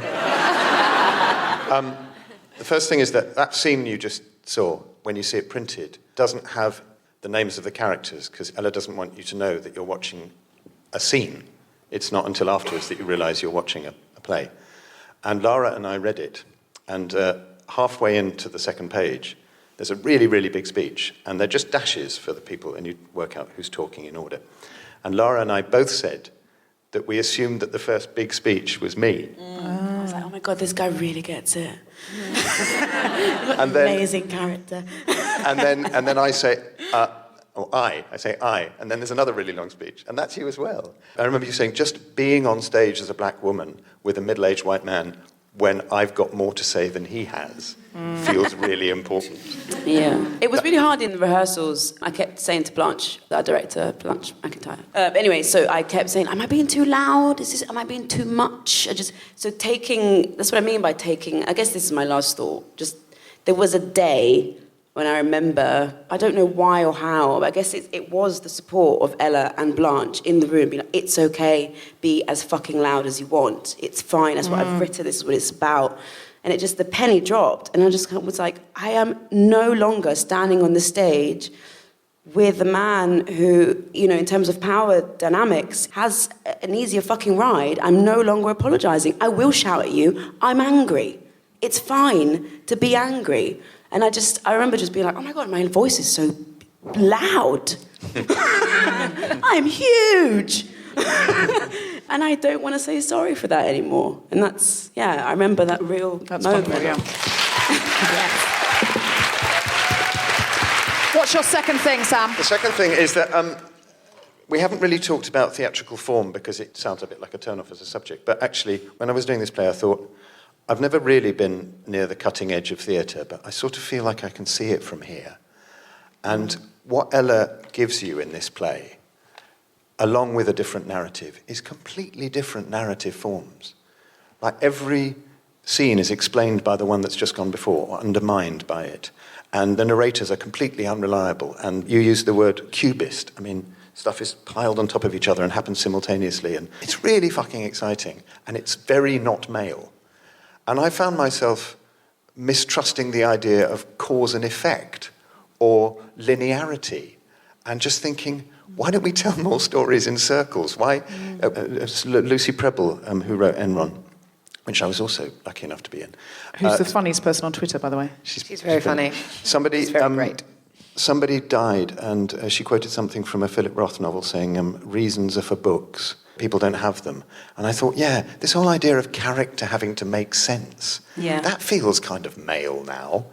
The first thing is that scene you just saw, when you see it printed, doesn't have the names of the characters, because Ella doesn't want you to know that you're watching a scene. It's not until afterwards that you realise you're watching a play. And Lara and I read it, and halfway into the second page, there's a really, really big speech, and they're just dashes for the people, and you work out who's talking in order. And Lara and I both said that we assumed that the first big speech was me. I was like, oh my God, this guy really gets it. And then, Amazing character. and then I say, I say I, and then there's another really long speech, and that's you as well. I remember you saying, just being on stage as a black woman with a middle-aged white man when I've got more to say than he has feels really important. Yeah. It was really hard in the rehearsals. I kept saying to Blanche, our director, Blanche McIntyre. Anyway, so I kept saying, am I being too loud? Am I being too much? That's what I mean by taking, I guess this is my last thought. There was a day when I remember, I don't know why or how, but I guess it was the support of Ella and Blanche in the room, being like, it's okay, be as fucking loud as you want. It's fine, that's what I've written, this is what it's about. And the penny dropped, and I just was like, I am no longer standing on the stage with a man who, in terms of power dynamics, has an easier fucking ride. I'm no longer apologising. I will shout at you. I'm angry. It's fine to be angry. And I remember just being like, oh my God, my voice is so loud. I'm huge. And I don't want to say sorry for that anymore. And I remember that real moment. Wonderful, yeah. What's your second thing, Sam? The second thing is that we haven't really talked about theatrical form because it sounds a bit like a turn-off as a subject. But actually, when I was doing this play, I thought, I've never really been near the cutting edge of theatre, but I sort of feel like I can see it from here. And what Ella gives you in this play, along with a different narrative, is completely different narrative forms. Like every scene is explained by the one that's just gone before, or undermined by it. And the narrators are completely unreliable. And you use the word cubist. I mean, stuff is piled on top of each other and happens simultaneously. And it's really fucking exciting. And it's very not male. And I found myself mistrusting the idea of cause and effect or linearity and just thinking, why don't we tell more stories in circles? Why? Lucy Prebble, who wrote Enron, which I was also lucky enough to be in. Who's the funniest person on Twitter, by the way? She's very funny. She's very great. Somebody died, and she quoted something from a Philip Roth novel saying, reasons are for books. People don't have them. And I thought, this whole idea of character having to make sense, that feels kind of male now.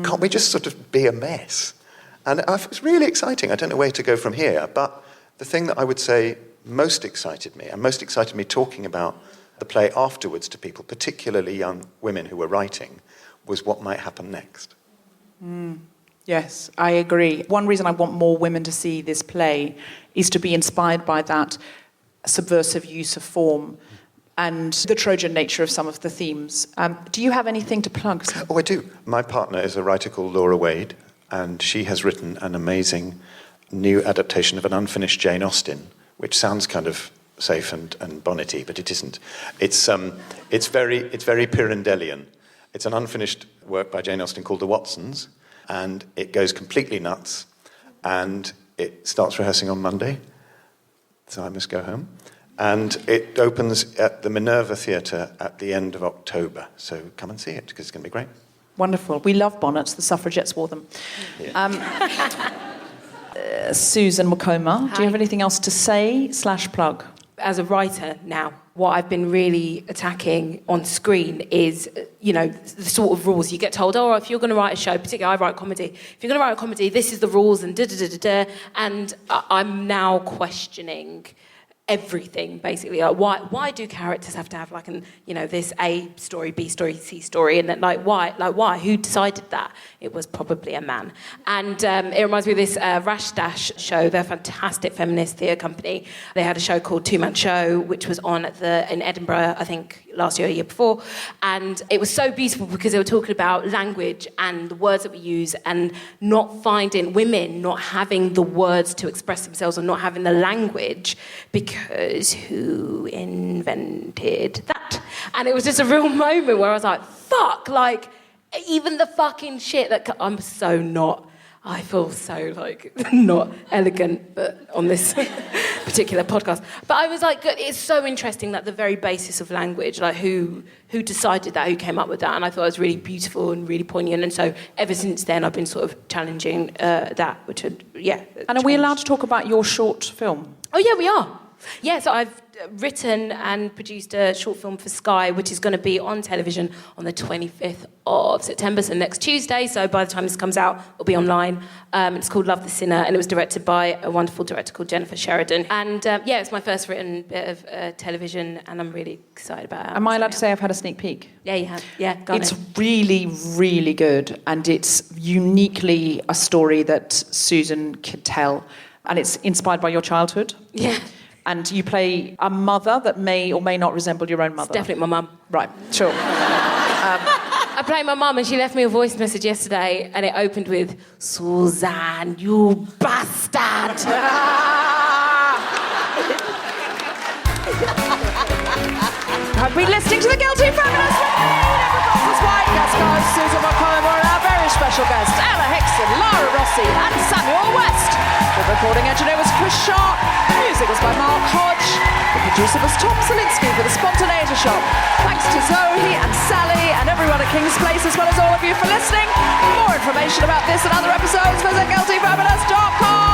Can't we just sort of be a mess? And it was really exciting. I don't know where to go from here, but the thing that I would say most excited me talking about the play afterwards to people, particularly young women who were writing, was what might happen next. Yes, I agree. One reason I want more women to see this play is to be inspired by that subversive use of form and the Trojan nature of some of the themes. Do you have anything to plug? Oh, I do. My partner is a writer called Laura Wade, and she has written an amazing new adaptation of an unfinished Jane Austen, which sounds kind of safe and bonnety, but it isn't. It's very Pirandellian. It's an unfinished work by Jane Austen called The Watsons, and it goes completely nuts, and it starts rehearsing on Monday, so I must go home. And it opens at the Minerva Theatre at the end of October, so come and see it, because it's going to be great. Wonderful. We love bonnets. The suffragettes wore them. Yeah. Susan Wokoma, do you have anything else to say / plug? As a writer now, what I've been really attacking on screen is, the sort of rules. You get told, if you're going to write a show, particularly I write comedy, if you're going to write a comedy, this is the rules and da-da-da-da-da. And I'm now questioning everything, basically. Like, why do characters have to have like this A story, B story, C story, and then why? Who decided that? It was probably a man. And it reminds me of this Rash Dash show. They're a fantastic feminist theatre company. They had a show called Two Man Show, which was on in Edinburgh, I think last year or year before, and it was so beautiful because they were talking about language and the words that we use, and not finding women not having the words to express themselves or not having the language, because who invented that? And it was just a real moment where I was like, fuck, like, even the fucking shit that I'm so not. I feel so, like, not elegant but on this particular podcast. But I was like, it's so interesting that the very basis of language, like, who decided that, who came up with that, and I thought it was really beautiful and really poignant, and so ever since then I've been sort of challenging that, which had, And are we allowed to talk about your short film? Oh, yeah, we are. Yeah, so I've written and produced a short film for Sky, which is going to be on television on the 25th of September, so next Tuesday. So by the time this comes out, it'll be online. It's called Love the Sinner, and it was directed by a wonderful director called Jennifer Sheridan. And it's my first written bit of television, and I'm really excited about it. Am I allowed to say I've had a sneak peek? Yeah, you have. Yeah, go on. It's really, really good, and it's uniquely a story that Susan could tell, and it's inspired by your childhood. Yeah. And you play a mother that may or may not resemble your own mother. It's definitely my mum. Right, sure. I play my mum, and she left me a voice message yesterday, and it opened with, "Susan, you bastard!" I've been listening to the Guilty Feminist with me, Deborah Frances-White, guest host Susan Wokoma, and our very special guests, Ella Hickson, Lara Rossi, and Samuel West. The recording engineer was Chris Sharp. The music was by Mark Hodge. The producer was Tom Salinsky for the Spontaneity Shop. Thanks to Zoe and Sally and everyone at King's Place, as well as all of you for listening. For more information about this and other episodes, visit guiltyfeminist.com.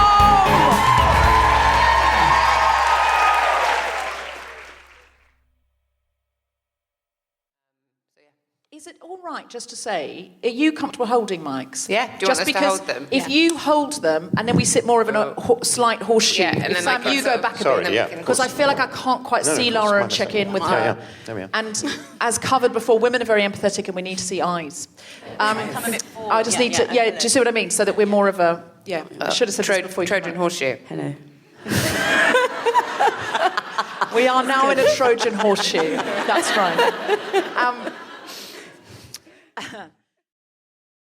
Is it all right just to say, are you comfortable holding mics? Yeah, do you want us to hold them? If you hold them, and then we sit more of in a slight horseshoe. Yeah, and then Sam, you go back a bit. Because I feel like I can't quite see Lara and check in with her. Yeah. There we are. And as covered before, women are very empathetic and we need to see eyes. I just need to, do you see what I mean? So that we're more of a, I should have said this before you Trojan horseshoe. Hello. We are now in a Trojan horseshoe. That's right.